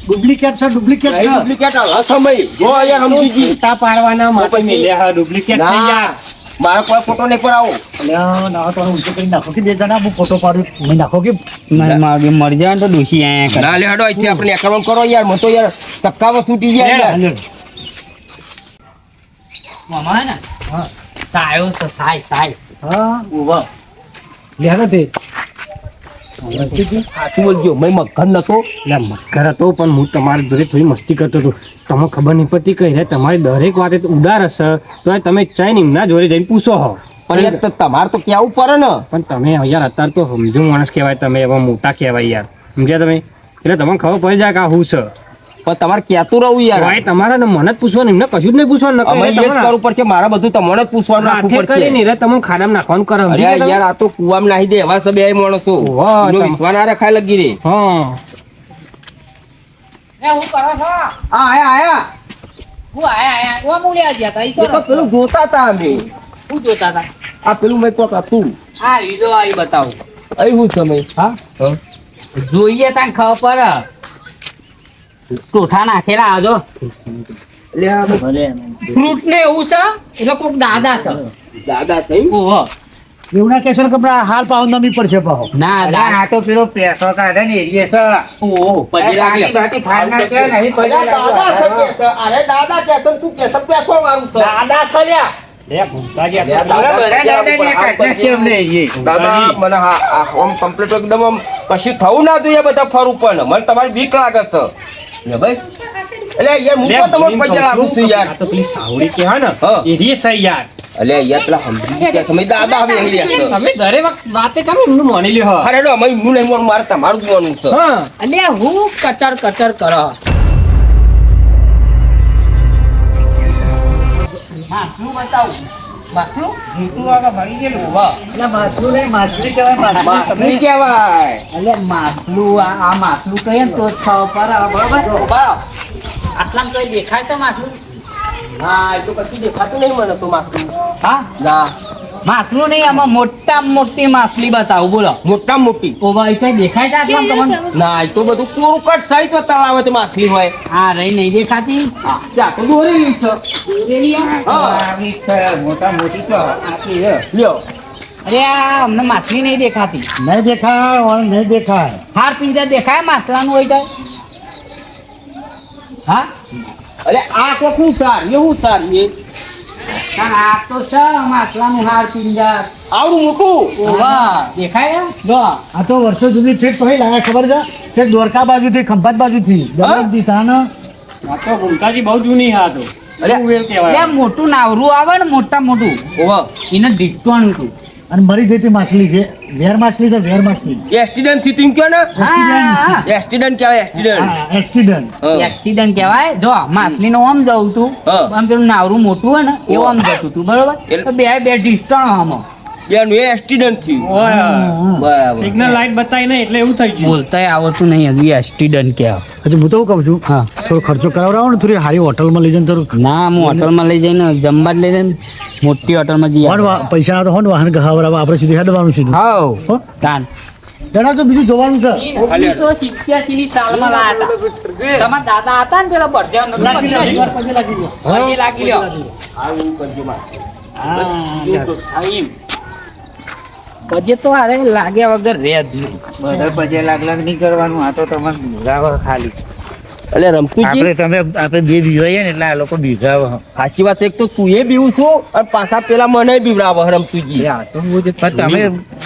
ડુપ્લિકેટ છે ડુપ્લિકેટ છે ડુપ્લિકેટ સમય જો યાર સમજીજી ફોટા પાડવાના માટે મેલ્યા ડુપ્લિકેટ છે ના યાર મારા કોઈ ફોટો નહીં પડાવો અલ્યા ના તો ઊંચો કરી નાખો કે બે જણા હું ફોટો પાડું મેં નાખો કે મરી જાય તો ડોસી આયા ના લે હડો અહીંથી આપણે એકાઉન્ટ કરો યાર મને તો યાર ટક્કામાં છૂટી જાય યાર મામા હે ને સાયો છે સાય હા ઉભા લેનો તે સાચું બોલજો મેં મગર નતો એટલે મગર હતો પણ હું તમારી જોડે થોડી મસ્તી કરતો હતો તમને ખબર નહીં પડતી કઈ રે તમારી દરેક વાતે તો ઉદાર હશે તો તમે ચાઈ એમના જોડે જઈને પૂછો હો પણ યાર તમારે તો કેવું પડે ને પણ તમે યાર અત્યારે તો સમજો માણસ કહેવાય તમે એવા મોટા કહેવાય યાર સમજ્યા તમે એટલે તમને ખબર પડી જાય કે આ હું છે પણ તમારે કહેતું રહું યાર ભાઈ તમારે ને મને જ પૂછવાનું એમને કશું જ નહીં પૂછવાનું અમે એ જ કરવું પડશે મારા બધું તમને જ પૂછવાનું રાખવું પડશે નહીં રે તમે ખાડામાં નાખવાનું કરો અરે યાર આ તો કુવામાં નાહી દે એવા છે બે માણસો વાહ, એનો વિશ્વાસ ના રખાય લગી રે હા એ હું કરો છો આયા હું આયા ઓ મૂલ્યા ગયા તા ઈ એ તો કરો પેલું જોતા હતા અમે હું જોતા હતા આ પેલું મેં કોક હતું આ લીધો આવી બતાવું અહીં હું સમય હા જોઈએ તાન ખબર પડે ટોઠા નાખેલા આજો ફ્રૂટ ને એવું છે એટલે કોક દાદા છે દાદા થઈ ઓહો એવું ના કહેશો કે આપણે હાલ પાવ નમી પડશે પાહો ના અરે દાદા આ તો પેલો પેસો કાઢે ને એ છે ઓહો પછી લાગ્યો બાકી ફાડના છે નહીં પછી દાદા છે કે છે. અરે દાદા કે છે તું કે છે પેસો વાળું છે દાદા છે લ્યા દાદા મને આમ કમ્પ્લીટ એકદમ આમ કશું થવું ના જોઈએ બધા ફરવું પણ મને તમારી બીક લાગે છે લે ભાઈ એટલે યાર હું તો તમને પગે લાગુ છું યાર આ તો પેલી સાવડી કહેવાય ને હા. એ રી છે યાર અલે યાર પેલા સમજી ગયા સમય દાદા હવે અહીં રહેશે તમે દરેક વાતે ચાલો એમનું માની લ્યો અરે નો અમે હું નહીં માનું, મારે તમારું જોવાનું છે હા અલ્યા હું કચર કચર કરો માછલું બતાવું માછલું એટલે માછલું નહીં માછલી કહેવાય માછલી કહેવાય એટલે માછલું આ માછલું કહીએ ને તો જ ખબર પડે બરોબર આટલા તો દેખાય છે માછલું હા એ તો કશું દેખાતું નહીં મને તો માછલી હા ના માછલું નહીં આમાં મોટામાં મોટી માછલી બતાવું બોલો મોટા મોટી ઓ ભાઈ કઈ દેખાય છે આટલા તમને ના એ તો બધું કોરું કટ સહિત તળાવે તો માછલી હોય હા રહી નહીં દેખાતી ત્યાં તો દોરેલી છે મોટા મોટી તો આટલી છે. લ્યો અરે આ અમને માછલી નહીં દેખાતી નહીં દેખાય ઓર નહીં દેખાય હાર પિંજર દેખાય માછલાનું હોય તો હા અરે આ કોકનું સાર એવું સાર એ કારણ આ તો છે માછલાનું હાર પિંજર આવડું મોટું ઓવા દેખાય જો આ તો વર્ષો સુધી ઠેઠ પહેલા લાયા ખબર છે ઠેઠ દ્વારકા બાજુથી ખંભાત બાજુથી દરરોજ તાને આ તો ભૂમતાજી બહુ જૂની હા તો અરે વેલ બે કહેવાય મોટું નાવરું આવે ને મોટા મોટું ઓવા એને ડીટવાનું હતું અને મરી જતી માછલી છે વેર માછલી છે વેર માછલી એક્સિડન્ટ થી તું કયો ને હા એક્સિડન્ટ કહેવાય એક્સિડન્ટ હા એક્સિડન્ટ એક્સિડન્ટ કહેવાય જો માછલીનું આમ જવું તું હા. આમ પેલું નાવરું મોટું હોય ને એવું આમ જતું તું બરોબર એટલે- તો બે ડિસ્ટન્સ આમાં બેનું એ એક્સિડન્ટ થયું બરાબર સિગ્નલ લાઈટ બતાવી નહીં એટલે એવું થઈ ગયું બોલતાય આવડતું નહીં હજી એક્સિડન્ટ કહેવાય હજુ હું તો કહું છું હા થોડો ખર્ચો કરાવડાવો ને થોડી સારી હોટલમાં લઈ જઈને થોડું ના હું હોટલમાં લઈ જઈને જમવા જ લઈ જઈને મોટી હોટલમાં જઈએ પૈસા ના તો હોન વાહન ગહાવરાવા આપણે સીધી હેડવાનું સીધું હાઉ હો? તાન જણા તો બીજું જોવાનું છે 1987 ની સાલમાં લાયા હતા તમારા દાદા હતા ને પેલા બળદેવ નગર લાગી લ્યો, પછી લાગી લ્યો. લાગી લ્યો બજે તો અરે લાગ્યા વગર રે જ નહીં બધા પછી લાગ નહીં કરવાનું આ તો તમે બીજાવો ખાલી એટલે રમતુજી આપણે બે બીવાઈએ ને એટલે આ લોકો બીજાવો સાચી વાત છે એક તો તું એ બીવું છું અને પાછા પેલા મને બીવડાવો રમતુજી પણ તમે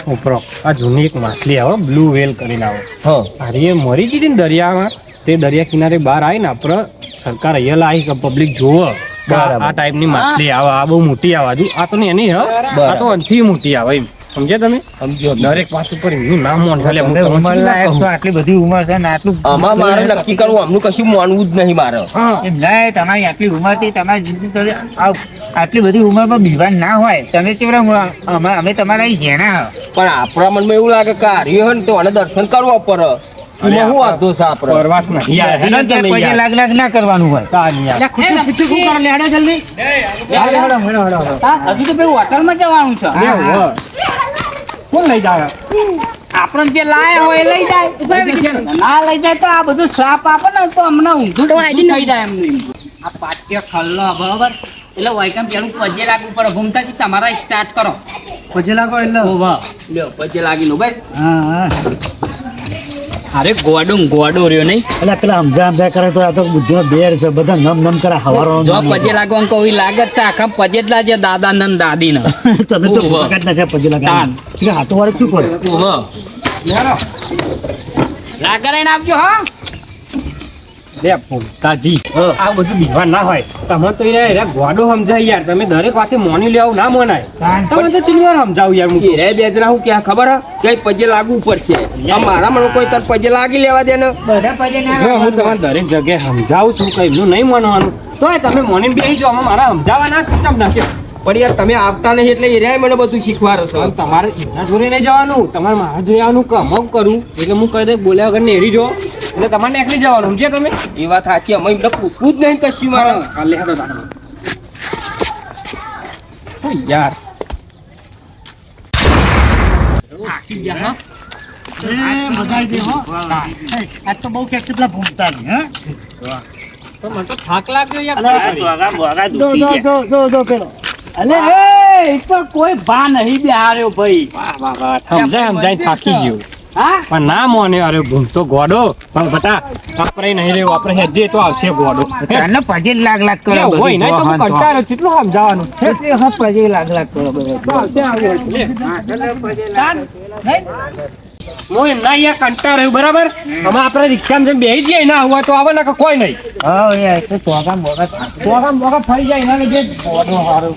ઉપરો આ જૂની એક માછલી આવે બ્લુ વેલ કરીને આવે હા અરે એ મરી ગઈ હતી ને દરિયામાં તે દરિયા કિનારે બહાર આવી ને આપણે સરકાર અહીંયા લાવી કે પબ્લિક જોવે કે આ ટાઈપની માછલી આવે આ બહુ મોટી આવે હજુ આ તો નહીં એની હ આ તો અંથી મોટી આવે એમ સમજ્યા તમે સમજો દરેક વાત ઉપર એમનું નામ મોંઢાલે તમે ઉંમર લાયક છો આટલી બધી ઉંમર છે ને આટલું આમાં મારે નક્કી કરવું આમનું કશું માનવું જ નહીં મારે હા એમ નહીં તમારી આટલી ઉંમરથી તમારી જિંદગી તો આટલી બધી ઉંમરમાં બીવાન ના હોય તમે ચેવડા અમે તમારા અહીં જેના પણ આપણા મનમાં એવું લાગે કે હાર્યો હોય ને તો આને દર્શન કરવા પડે એમાં શું વાંધો છે આપણે પરવાસ નહીં યાર હેડો ને તમે પછી યાર. લાગ લાગ ના કરવાનું હોય તાન યાર. એટલે ખુશી પીછું શું કરે? લેડો જલ્દી. હા, હજુ તો ભાઈ હોટલમાં જવાનું છે બે હોય. કોણ લઈ જાય આપણે જે લાયા હોય એ લઈ જાય ના લઈ જાય તો આ બધું શ્રાપ આપે ને તો હમણાં ઊંધું થઈ જાય એમનું આ પાટ્ય ખલ્લો બરોબર એટલે વાયકમ પેલું પજે લાગવું પડે ઘૂમતાથી તમારા સ્ટાર્ટ કરો પછી લાગો એટલે વાહ લ્યો પજે લાગી નો બસ હા હા અરે ગોડો રહ્યો નહીં એટલે પેલા સમજા કરે તો આ તો બુદ્ધિનો બેર છે બધા નમ નમ કરે હવારો જો પજે લાગવાનું કહું લાગે જ છે આખા પજે જ લાગે દાદા ને દાદી ને તમે તો ઓહો. ભૂકા જ નથી પછી લાગે તાન. હાથો વાળે શું કરે લાગે રહીને આપજો હા લે ભૂલકાજી આ બધું બીવા ના હોય તમે તો એને ગોડો સમજાય યાર તમે દરેક વાતે મોની લેવું ના મનાય તમે તો ચીલી વાર સમજાવું યાર હું તો. રે બે જણા હું ક્યાં ખબર હે કે પજે લાગવું પડશે આ મારા મને કોઈ તાર પજે લાગી લેવા દે ને બધા પછી ના જો હું તમારે દરેક જગ્યાએ સમજાવું છું કઈ એમનું નહીં માનવાનું તોય તમે મોને બેસી જાઓ આમાં મારા સમજાવવા ના ચમ નાખ્યો પણ યાર તમે આવતા નહીં એટલે એ રે મને બધું શીખવાડે છે પણ તમારે એના જોડે નહીં જવાનું તમારે મારા જોડે આવવાનું કમક કરું એટલે હું કહી દઈ બોલ્યા વગર નેરી જો એટલે તમારે નીકળી જવાનું સમજ્યા તમે એ વાત સાચી અમે એમને પૂછવું જ નહીં કશું મારે કાલે હેડો તારે. ઓ યાર મજા આવી ગઈ હો આ તો બહુ કે કેટલા ભૂમતા નહીં હા તો મને તો થાક લાગ્યો યાર જો પેલો અલે એ તો કોઈ ભા નહીં બેહાર્યો ભાઈ સમજાય થાકી ગયો હા પણ ના મોને અરે ભૂમતો ગોડો પણ બટા આપણે નહીં રહ્યો આપણે હેજે તો આવશે ગોડો તને પછી લાગ લાગ કરો એટલે હોય નહીં તો હું કંટાળો કેટલું સમજાવવાનું પછી લાગ લાગ કરો હું એમ ના યાર કંટાળ્યો બરાબર અમે આપણે રિક્ષામાં જઈને બેસી જઈએ ના હોય તો આવે ના કોઈ નહીં હા યાર તો ચોગા મોગા મોગા મોગા ફરી જાય એના લીધે ગોડો હારો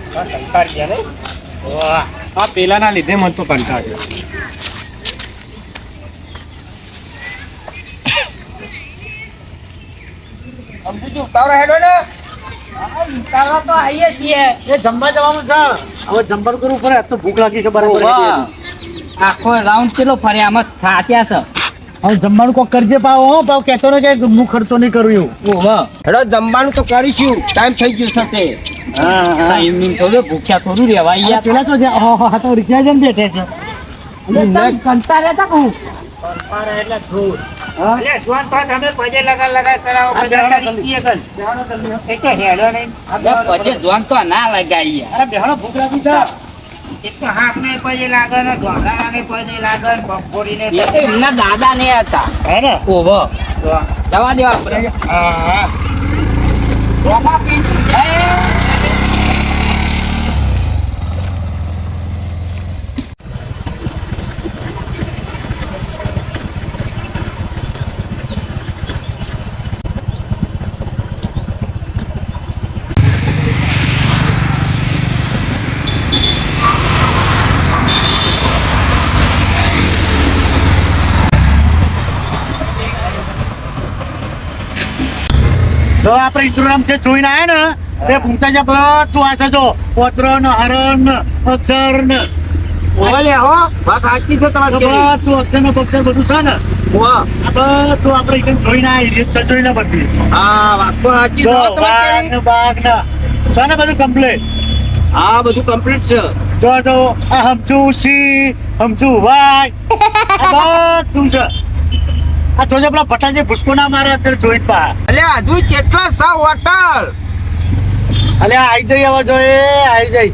કંટાળી ગયા નહીં આ પેલાના લીધે મને તો કંટાળ્યો સમજુ છું તારો હેડો ને ચાલો તો આવીએ છીએ એ જમવા જવાનું છે હવે જમવાનું કરવું પડે આજ તો ભૂખ લાગી છે બરાબર વાહ. આખો રાઉન્ડ કેટલો ફર્યા આમાં થાચ્યા છે હવે જમવાનું કોક કરજે પાવ હો પાવ કહેતો ને કે હું ખર્ચો નહીં કરું એવું ઓહો હેડો જમવાનું તો કરીશું ટાઈમ થઈ ગયો છે હા એમની થોડું ભૂખ્યા થોડું રહેવાય યાર પેલા તો હા તો રિક્ષા જઈને બેઠે છે કંટાળ્યા હતા કહું જુવાન તો તમે પછી લગા લગા કરાવો એ તો હેડો નહીં પછી જોન તો ના લગાઈ યાર અરે બેહણો ભૂખ લાગી છે એ તો હાથ ને પછી લાગે ને ઢોંગા ને પછી લાગે ને બપોરી ને એ તો એમના દાદા ને હતા હે ને ઓહો જવા દેવા આપણે હા રોમા પીન તો આપણે ઇન્સ્ટાગ્રામ છે જોઈને આયા ને એ ભૂમતા છે બધું આ છે જો પોતરો ને હરણ ને અક્ષર ને ઓલે હો વાત સાચી છે તમારી બધું અક્ષર ને પક્ષર બધું છે ને વાહ આ બધું આપણે એકદમ જોઈને આવી રીત છે જોઈને બધી હા વાત તો સાચી જો છે વાઘ તમારી ને બાઘ ને છે ને બધું કમ્પ્લીટ હા બધું કમ્પ્લીટ છે જો આ હમચું સી હમચું વાય આ બધું છે આ જોજે પેલા ભટ્ટાજી ભૂસકો ના મારે અત્યારે જોઈને પા એટલે હજુ કેટલા સા હોટલ અલે આવી જઈ હવે જો એ આવી જઈ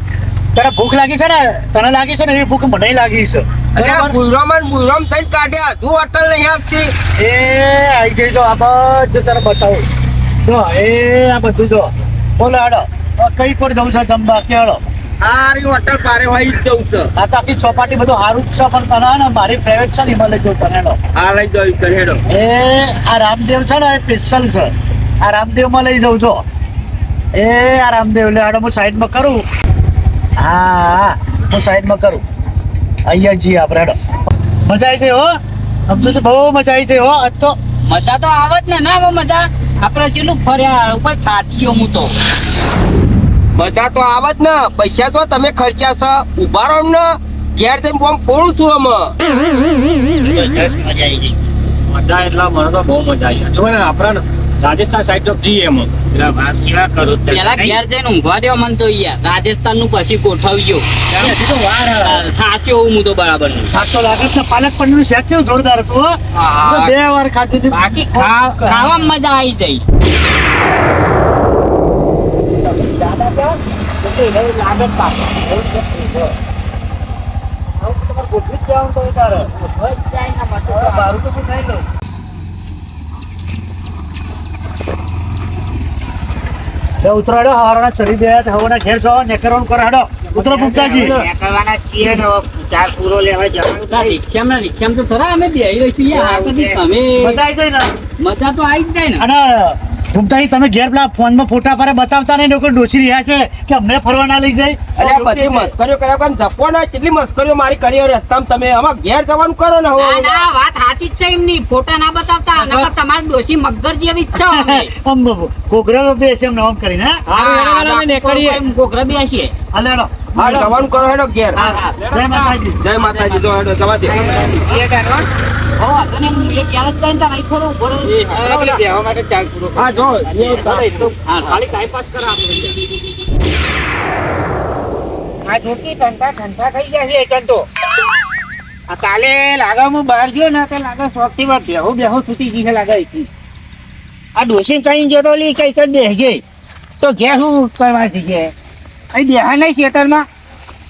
તને ભૂખ લાગી છે ને તને લાગી છે ને એવી ભૂખ મને લાગી છે એટલે બુરામ થઈને કાઢ્યા હજુ હોટલ નહીં આપતી એ આવી જઈ જો આ બધું તને બતાવું જો એ આ બધું જો બોલો હાડો કઈ કોર જવું છે જમવા કે હાડો સારી હોટલ પારે હોય જ જવું છે આ તો આખી ચોપાટી બધું સારું જ છે પણ તને ને મારી પ્રાઇવેટ છે ને એમાં લઈ જવું તને હાડો હા લઈ જવું છે હેડો એ આ રામદેવ છે ને એ સ્પેશિયલ છે આ રામદેવમાં લઈ જવું છો એ આ રામદેવ લે હાડો હું સાઈડમાં કરું હા હું સાઈડમાં કરું અહીંયા જઈએ આપણે હેડો મજા આવી ગઈ હો સમજો છો બહુ મજા આવી ગઈ હો આજ તો મજા તો આવત ને ના આવે મજા આપણે ચેટલું ફર્યા ઉપર થાકી ગયો હું તો મજા તો આવત ને પૈસા તો તમે ખર્ચ્યા છે ઉભા રહો ને ઘેર જઈને બોમ્બ ફોડું છું અમે મજા એટલા મને તો બહુ મજા આવી જો ને આપણે રાજસ્થાન સાઈડ તો જઈએ એમ પેલા ઘેર જઈને ઊંઘવા દો મને તો યાર રાજસ્થાન નું પછી ગોઠવજો થાક્યો હું તો બરાબર નહીં. થાક તો લાગે છે. પાલક પનીરનું શાક છે જોરદાર હતું હો. હા. તો 2 વાર ખાધી હતી. બાકી ખાવામાં મજા આવી જાય ઉતરાડો હવારના ચડી ગયા છે. હવાના ઘેર જવા નેકરવાનું કરાડો. ઉતરો પુખ્તાજી. નીકળવાના છીએ ને હવે ચાર પૂરો લેવા જવાનું રિક્ષામાં તો ખરા અમે બેહી રહી છીએ આ બધી તમે મજા આવી જાય ને. મજા તો આવી જ જાય ને અને પુખ્તાજી તમે ઘેર પેલા ફોનમાં ફોટા પાડે બતાવતા નહીં લોકો ડોસી રહ્યા છે કે અમને ફરવા ના લઈ જાય. અરે આ બધી મસ્કરીઓ કર્યા પણ જપો ને કેટલી મસ્કરીઓ મારી કરી રસ્તામાં તમે આમાં ઘેર જવાનું કરો ને હવે વાત સાચી જ છે એમની ફોટા ના બતાવતા નકર તમારી ડોશી મગર જેવી જ છે અમે. આમ ઘોઘરા બે છે એમને આમ કરીને ઘોઘરા બેસીએ હાલે હેડો. હા જવાનું કરો હેડો ઘેર જય માતાજી. જય માતાજી જો હેડો જવા દે હા જો આ જોકી ઠંડા થઈ ગયા છે એકન તો આ કાલે લાગે હું બહાર ગયો ને તો લાગે શોખથી બેહો છૂટી ગઈ છે લાગે અહીંથી. આ ડોસી કઈ જતો લી કઈ કઈ બેસી ગઈ તો ઘેર શું કરવા જઈએ અહીં બેહા નહીં ખેતરમાં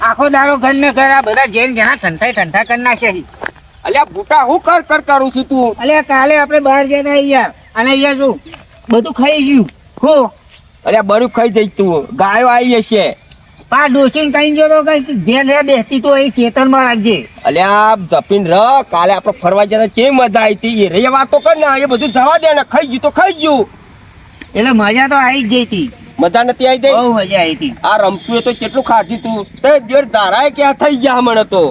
આખો દાડો ઘર ને ઘર આ બધા જેન જણા ઠંડા કરી નાખે છે. અલ્યા બુટા હું કર કરું છું તું અલે કાલે આપણે બહાર ગયા હતા યાર અને અહીંયા જો બધું ખાઈ ગયું હો અલ્યા બરું ખાઈ જઈ તું ગાયો આવી હશે આ ડોસી કઈ ગયો તો કઈ ઘેર રે બેસતી તો અહીં ખેતરમાં રાખજે. અલ્યા જપીન ર કાલે આપણે ફરવા જતા કેવી મજા આવી હતી એ વાતો કર ને એ બધું જવા દે ને ખાઈ ગયું તો ખાઈ ગયું એટલે મજા તો આવી જ ગઈ હતી મજા નથી આવી જઈ બહુ મજા આવી હતી. આ રમતું તો કેટલું ખાધી તું તે દેર ધારાય ક્યાં થઈ ગયા મને તો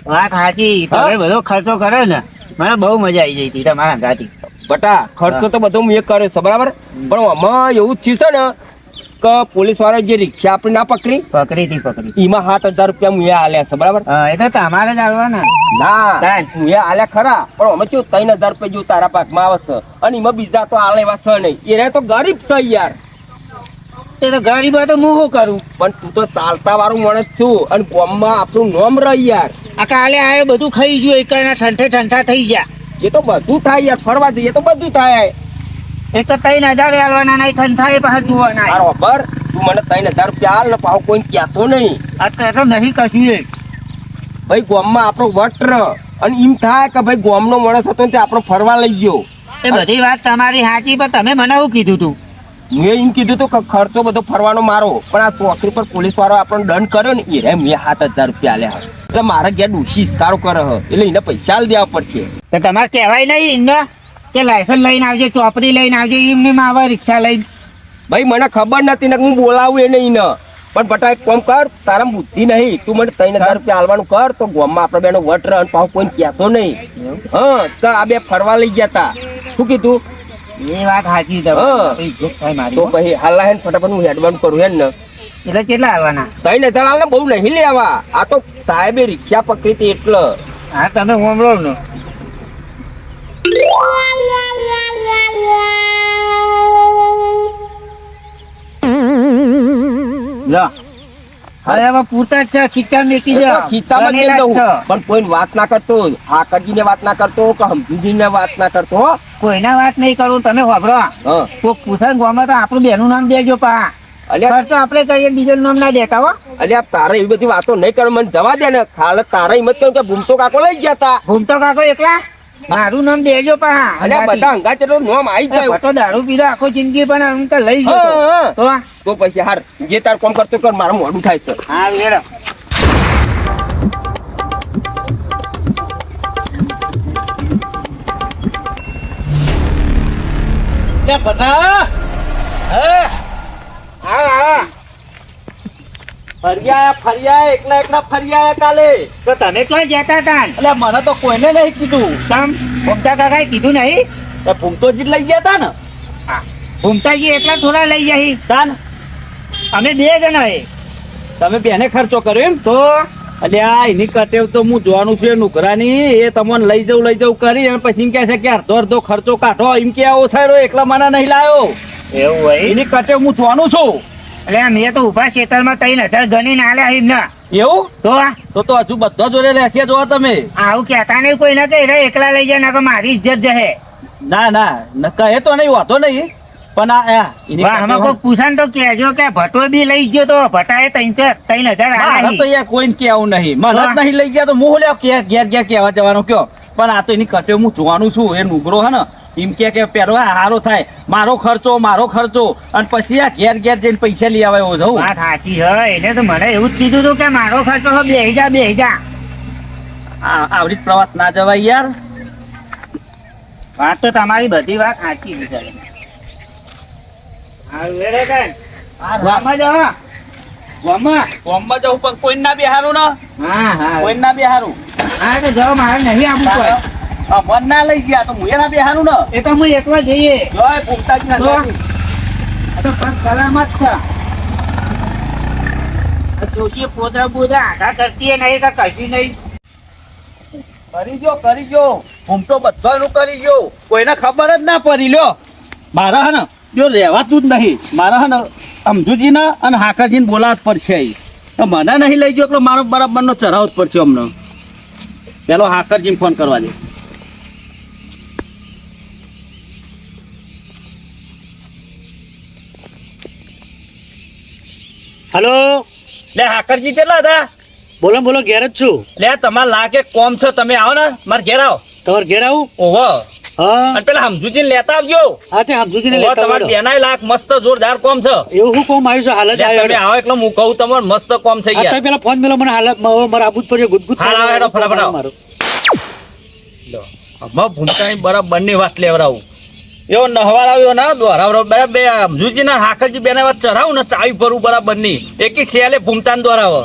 વાત સાચી તમે બધો ખર્ચો કર્યો ને મને બહુ મજા આવી ગઈ હતી તમારા ગાડી. બટા ખર્ચો તો બધો મેં કર્યો છે બરાબર પણ આમાં એવું જ થયું છે ને કે પોલીસ વાળા જે રિક્ષા આપણે ના પકડી એમાં 7,000 રૂપિયા મુએ આલ્યા છે બરાબર એ તો તમારે જ આવવાના ના મુએ આલ્યા ખરા પણ અમે કેવું 3,000 રૂપિયા જેવું તારા પાકમાં આવે છે અને એમાં બીજા તો આલે એવા છે નહીં એને તો ગરીબ છે યાર એ તો ગરીબ હોય તો હું શું કરું પણ તું તો ચાલતા વાળું માણસ છું અને ગામમાં આપણું નામ રહી યાર આ કાલે આવ્યો બધું ખાઈ ગયું એકના ઠંડા થઈ ગયા. એ તો બધું થાય યાર ફરવા જઈએ તો બધું થાય એક તો 3,000 આલવાના નહીં ઠંડા એ પાછા જોવાના. બરાબર તું મને 3,000 રૂપિયા હાલ ને પાછું કોઈ કહેતો નહીં અત્યારે તો નહીં કશું એ. ભાઈ ગામમાં આપણો વટ અને એમ થાય કે ભાઈ ગામનો માણસ હતો ને તે આપણો ફરવા લઈ ગયો એ બધી વાત તમારી સાચી પણ તમે મને શું કીધું તું મેં એમ કીધું તું કે ખર્ચો બધો ફરવાનો મારો પણ આ ચોકડી પર પોલીસ વાળો આપણને દંડ કર્યો ને એ મેં 7,000 રૂપિયા આલ્યા એટલે મારા ઘેર ડૂસી ઇસ્કારો કરે એટલે એને પૈસા આલી દેવા પડશે તો તમારે કહેવાય નહીં એમને કે લાયસન્સ લઈને આવજે ચોપડી લઈને આવજે એમને આવે રિક્ષા લઈને. ભાઈ મને ખબર નથી ને હું બોલાવું એ નહીં ને પણ બટા એક કામ કર તારા બુદ્ધિ નહીં તું મને 3,000 રૂપિયા આલવાનું કર તો ગામમાં આપણે બેનો વટ રહે અને પાછું કોઈ કહેતો નહીં હા તો આ બે ફરવા લઈ ગયા તા શું કીધું એ વાત સાચી તો પછી હાલ હે ફટાફટ હું હેડવાનું કરું હે ને એટલે કેટલા આવવાના 3,000 હાલ બહુ નહીં લેવા આ તો સાહેબે રિક્ષા પકડી હતી એટલે હા તમે હોમરો ને લો હવે હવે પૂરતા જ છે ખીચા મેકી એ તો જાઓ. ખીચામાં જ બનેલા મેલ જ દઉં. છે. પણ કોઈ વાત ના કરતો હાકરજીને વાત ના કરતો કે હમજીને વાત ના કરતો હો કોઈના વાત નહીં કરું તમે વાપરો હા કોક પૂછે ગોમાં તો આપણું બેનું નામ દેજો પા અલ્યા ખર્ચો આપણે કહીએ બીજું નામ ના દેતા હો. અલ્યા તારે એવી બધી વાતો નહીં કર મને જવા દે ને ખાલે તારે હિંમત કહ્યું કે ભૂમતો કાકો લઈ ગયા તા ઘૂમતો કાકો એકલા મારું નામ દેજો પા અલ્યા બધા અંગા ચેટલો નોમ આવી જાય તો દારૂ પીધો આખો જિંદગી પણ આમ તો લઈ હા, ગયો હા. તો તો પછી હાર જે તાર કામ કરતો કર મારું મોડું થાય છે હા વેરો ફર્યા એકલા ફર્યા કાલે. તો તમે ક્યાં જતા હતા એટલે મને તો કોઈને નહીં કીધું. તમ ભૂમતા કાકાએ કીધું નહીં ભૂમતોજી જ લઈ ગયા તા ને. ભૂમતાજી એટલા થોડા લઈ જાય તાન અમે 2 જણા એ તમે બેને ખર્ચો કર્યો એમ તો અલ્યા એની કટેવ તો હું જોવાનું છું એ નુકરાની એ તમને લઈ જવું કરી અને પછી એમ કહે છે કે અડધો ખર્ચો કાઢો એમ કે આવો થયો એકલા મને નહીં લાયો. એવું હોય એની કટેવ હું જોવાનું છું. એટલે મેં તો ઉભા ખેતરમાં 3000 ગણીને આલ્યા એમને એવું તો તો હજુ બધા જોડે રહેશે જોવા તમે. આવું કહેતા નહીં કોઈ ના કે એકલા લઈ જાય ના મારી ઇજ્જત જશે. ના કહે તો નહીં વાંધો નહીં પણ એની વાહ આમાં કોઈ પૂછાને તો કહેજો કે ભટો બી લઈ ગયો તો ભટાએ 3000 મારે આલ્યા તો યાર કોઈને કેવું નહીં મને જ નહીં લઈ ગયા તો હું લ્યો ઘેર કહેવા જવાનું કયો. પણ આ તો એની કટેવ હું જોવાનું છું એ નુગરો હે ને એમ કે પેલો હારો થાય મારો ખર્ચો અને પછી આ ઘેર જઈને પૈસા લઈ આવે એવો જવું. વાત સાચી હોય એને તો મને એવું જ કીધું હતું કે મારો ખર્ચો બેહી જા આવડી જ પ્રવાસ ના જવાય યાર. વાત તો તમારી બધી વાત સાચી છે. ગામમાં જવું પણ કોઈ ના બેહારું ને હા કોઈ ના બેહારું. હા તો જાઓ મારે નહીં આપવું કોઈ. મન ના લઈ ગયા તો હું એના બેહારું ને. એ તો હું એકલો જઈએ જોય ભૂમતાજી ના જોઈ. આ તો પણ સલામત છે. આ જોશી પોતા બોધા આઘા કરતી નહીં તો કશી નહીં. કરી ગયો હું તો બધાનું કરી ગયો કોઈને ખબર જ ના પડી લ્યો. મારા હે ને જો રહેવાતું જ નહીં. મારા હે ને અમજુજી ને અને હાકાજી ને બોલાવવા જ પડશે અહીં. મને નહીં લઈ ગયો એટલે મારો બરાબર નો ચઢાવ જ પડશે અમને. પેલો હાકરજી ફોન કરવા દે. હલો લે હાકરજી કેટલા હતા? બોલો ઘેર જ છું. લે તમારે લાગે કોમ છે તમે આવો ને મારે ઘેર આવો. તમારે ઘેર આવું? ઓહો હા અને પેલા સમજુજી ને લેતા આવજો. હા તે સમજુજીને ઓહો, લેતા તમારે આવજો. બેનાય લાખ મસ્ત જોરદાર કોમ છે. એવું શું કોમ આવ્યું છે હાલ જ લે, આવ્યો તમે આવો એટલે હું કહું તમારે મસ્ત કોમ થઈ ગયા. અત્યારે પેલા ફોન મેલો મને હાલત મારે આબુ જ પડ્યો ગુદગુદ હા, થાય. હેડો, ફટાફટ આવો. મારો. આમાં ભૂમતાની બરાબર ની વાત લેવડાવું. એવો નહવાળ આવ્યો ના દોરાવડો બરાબર બે સમજુજી ના હાકરજી બેને વાત ચઢાવું ને ચાવી ભરું બરાબર ની એકી શેલે ભૂમતાને દોરાવો.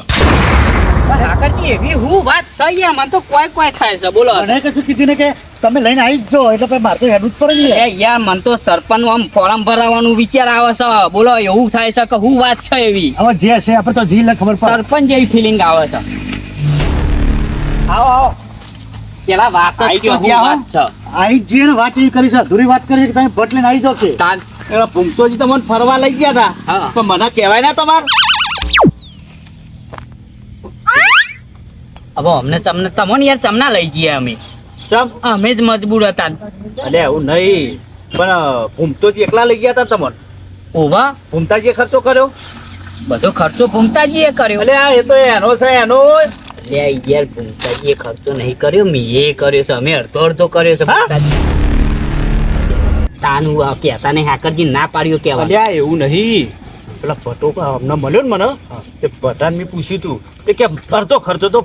કાકાજી એવી હું વાત છે યાર મને તો કોઈ થાય છે બોલો. મને કશું કીધું ને કે તમે લઈને આવી જ જો એટલે પછી મારે તો હેડવું જ પડે ને. એ યાર મને તો સરપંચ આમ ફોર્મ ભરાવાનું વિચાર આવે છે બોલો એવું થાય છે કે હું વાત છે એવી હવે જે છે આપણે તો જી લે ખબર પડે. સરપંચ જેવી ફિલિંગ આવે છે. આવો પેલા વાત જ આઈ કે तो તો હું ગયા, વાત છે આવી જ જઈએ ને વાત એવી કરી છે અધૂરી વાત કરી છે કે તમે ભટ લઈને આવી જાઓ કે તાન એવા ભૂમતોજી તમને ફરવા લઈ ગયા હતા હા. તો મને કહેવાય ના તમારે. હવે અમને તમને યાર ચમના લઈ જઈએ અમે ચમ જ મજબૂર હતા અલે એવું નહીં પણ ભૂમતોજી એકલા લઈ ગયા હતા તમને. ઓવા ભૂમતાજીએ ખર્ચો કર્યો. બધો ખર્ચો ભૂમતાજીએ કર્યો અલે આ એ તો એનો છે એનો. લે યાર ભૂમતાજીએ ખર્ચો નહીં કર્યો મેં કર્યો છે અમે અડધો કર્યો છે હા? ભૂમતાજી. તાનું આ કહેતા નહીં હાકરજી ના પાડ્યો કેવા અલ્યા એવું નહીં પેલા ભટો અમને મળ્યો ને મને તે બધાને મેં પૂછ્યું તું એ કે અડધો ખર્ચો તો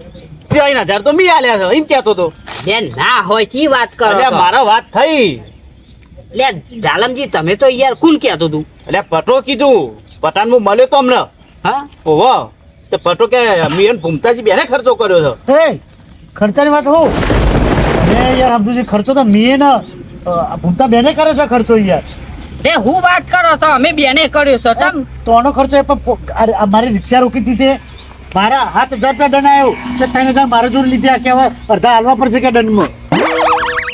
3000 તો મેં આલ્યા છે એમ કહેતો હતો. લે ના હોય ચી વાત કરો અલ્યા છો? મારા વાત થઈ. લે જાલમજી તમે તો યાર કોણ કહેતો તું એટલે પટો કીધું પટાન હું મળ્યો તો અમને. હા ઓહો તે પટો કે મેં ભૂમતાજી બેને ખર્ચો કર્યો છે. એ ખર્ચાની વાત હું મેં યાર સમજુ ખર્ચો તો મેં ને ભૂમતા બેને કર્યો છે ખર્ચો યાર. લે હું વાત કરો છો અમે બેને કર્યો છે તમ તો આનો ખર્ચો એ પણ મારી રિક્ષા રોકી દીધી મારા 7000 રૂપિયા દંડ આવ્યો તે 3000 મારા જોડે લીધા કે હવે અડધા હાલવા પડશે કે દંડમાં.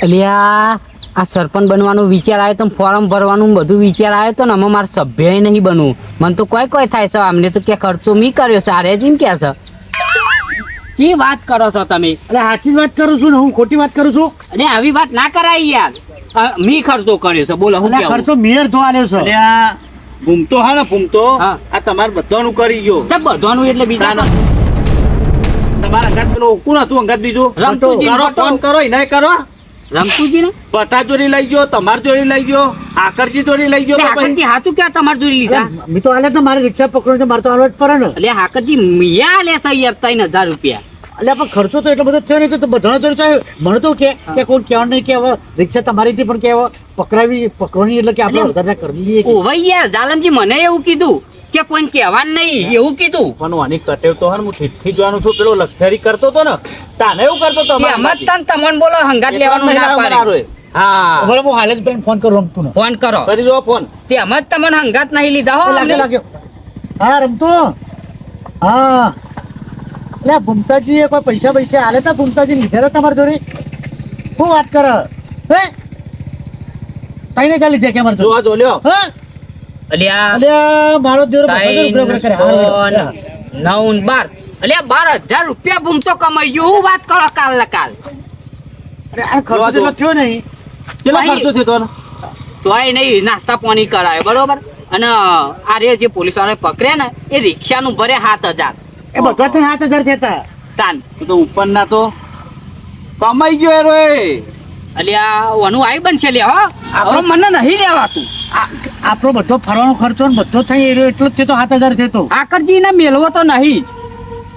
અલ્યા આ સરપંચ બનવાનો વિચાર આવ્યો તો ફોર્મ ભરવાનું બધું વિચાર આવ્યો તો ને અમે મારા સભ્ય નહીં બનવું મને તો કોઈ થાય છે અમને તો કે ખર્ચો મી કર્યો છે આરે જ એમ કે છે કી વાત કરો છો તમે એટલે સાચી જ વાત કરું છું ને હું ખોટી વાત કરું છું. અને આવી વાત ના કરાય યાર મી ખર્ચો કર્યો છે બોલો હું એટલે આ કેવું ખર્ચો મેર જો આલ્યો છે. અલ્યા ભૂમતો હા ને ભૂમતો હા. આ તમારે બધાનું કરી ગયો. સબ બધવાનું એટલે બીજા ના, તમારા અંગાત પેલો કોણ હતું અંગાત બીજું રમતુજી કરો ભટો. ફોન કરો એને કરો. રમતુજી ને પટા ચોરી લઈ ગયો તમાર ચોરી લઈ ગયો આકરજી ચોરી લઈ ગયો તો પછી હાકરજી હાચું ક્યાં તમારે જોઈ લીધા મેં તો આલે તો મારે રિક્ષા પકડો તો મારે તો હાલવા જ પડે ને. એટલે હાકરજી મિયા લે છે યાર 3000 રૂપિયા એટલે પણ ખર્ચો તો એટલો બધો થયો નહીં તો બધાનો જોડે ચાહે મને તો કે કોઈ કહેવાનું નહીં કે હવે રિક્ષા તમારી હતી પણ કે હવે પકડવાની એટલે કે આપણે વધારે કરી દઈએ કે. ઓ ભાઈ યાર જાલમજી મને એવું કીધું કે કોઈને કહેવાનું નહીં એવું કીધું પણ આની કટેવ તો હન હું ઠીઠી જોવાનું છું પેલો લક્ષરી કરતો તો ને તાને એવું કરતો તો કે એમ જ તને તમને બોલો હંગાત લેવાનું ના પાડે હા હવે હું હાલે જ બેન ફોન કરું રમતું ને ફોન કરો કરી દો ફોન તે એમ જ તમને હંગાત નહીં લીધા હો અમને. લાગ્યો હા રમતો હા એટલે ભૂમતાજી એ કોઈ પૈસા આલે તા ભૂમતાજી લીધેલા તમારી જોડે શું વાત કરે હે કઈને ચાલી જાય કે અમારે જોવા જો લ્યો હા અલ્યા અલ્યા મારો દેવરો ત્રણ, 9 ને 12 અલ્યા 12,000 રૂપિયા ભૂમતો કમાઈ ગયો હું વાત કરો કાલ ને કાલ અરે આ ખર્ચો તો થયો નહીં કેટલો ખર્ચો થયો તો તોય નહીં નાસ્તા પાણી કરાય બરોબર અને આરે જે પોલીસ વાળા પકડ્યા ને એ રિક્ષાનું ભરે 7,000 એ બધા તો 7,000 થતા તાન તો ઉપર ના તો કમાઈ ગયો રે અલ્યા ઓનું આઈ બનશે લે હો હવે મને નહીં લેવાતું આપણો બધો ફરવાનો ખર્ચો ને બધો થઈ રહ્યો એટલો જ થયો 7,000 થયો આકરજી ને મેલવો તો નહીં જ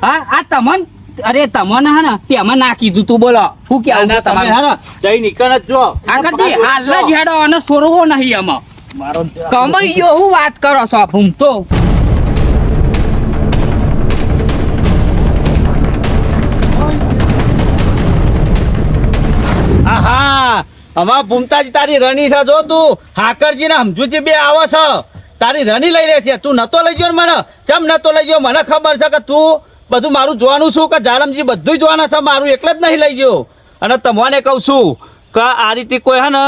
હા આ તમન અરે તમને હે ને તેમાં ના કીધું તું બોલો શું કેવું છે તમારું જઈ નીકળ જ જો આકરજી હાલ જ હેડો અને સોરવો નહીં આમાં મારો કમાઈ ગયો હું વાત કરો છો ભૂમ તો આહા અમાર ભૂમતાજી તારી રણી છે જો તું હાકરજી ને સમજુજી બે આવો છે તારી રણી લઈ લે છે તું નતો લઈ ગયો ને મને ચમ નતો લઈ ગયો મને ખબર છે કે તું બધું મારું જોવાનું શું કે જાલમજી બધું જોવાના છે મારું એકલ જ નહીં લઈ ગયો અને તમને કહું છું કે આ રીતે કોઈ હે ને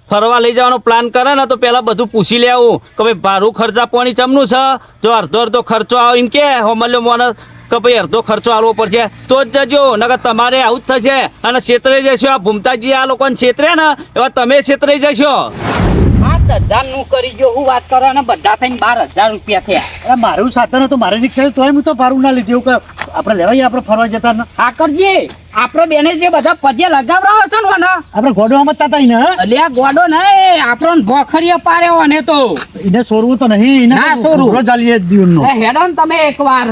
ફરવા લઈ જવાનો પ્લાન કરે ને તો પહેલાં બધું પૂછી લેવું કે ભાઈ ભાડું ખર્ચા પાણી ચમનું છે જો અડધો ખર્ચો આવે એમ કે હોમલ્યો મને કે ભાઈ અડધો ખર્ચો આવવો પડશે તો જ જજો નકર તમારે આવું જ થશે અને છેતરાઈ જશો આ ભૂમતાજી આ લોકોને છેતરે ને એવા તમે છેતરાઈ જશો 7,000 નું કરી ગયો હું વાત કરો ને બધા થઈને 12,000 રૂપિયા થયા અરે મારું સાધન હતું મારી રિક્ષા તોય હું તો ભાડું ના લીધું કે આપણે લેવાય આપણે ફરવા જતા ને આકરજી આપણે બેને જે બધા પજે લગાવરાવો છે ને આપણે ગોડવામાં જતા હતા ને અલ્યા ગોડો નહીં આપણો ભોખરીએ પાડ્યો ને તો એને સોરવું તો નહીં ના સોરવું. ચાલીએ જ દીવનો હેડો ને તમે એકવાર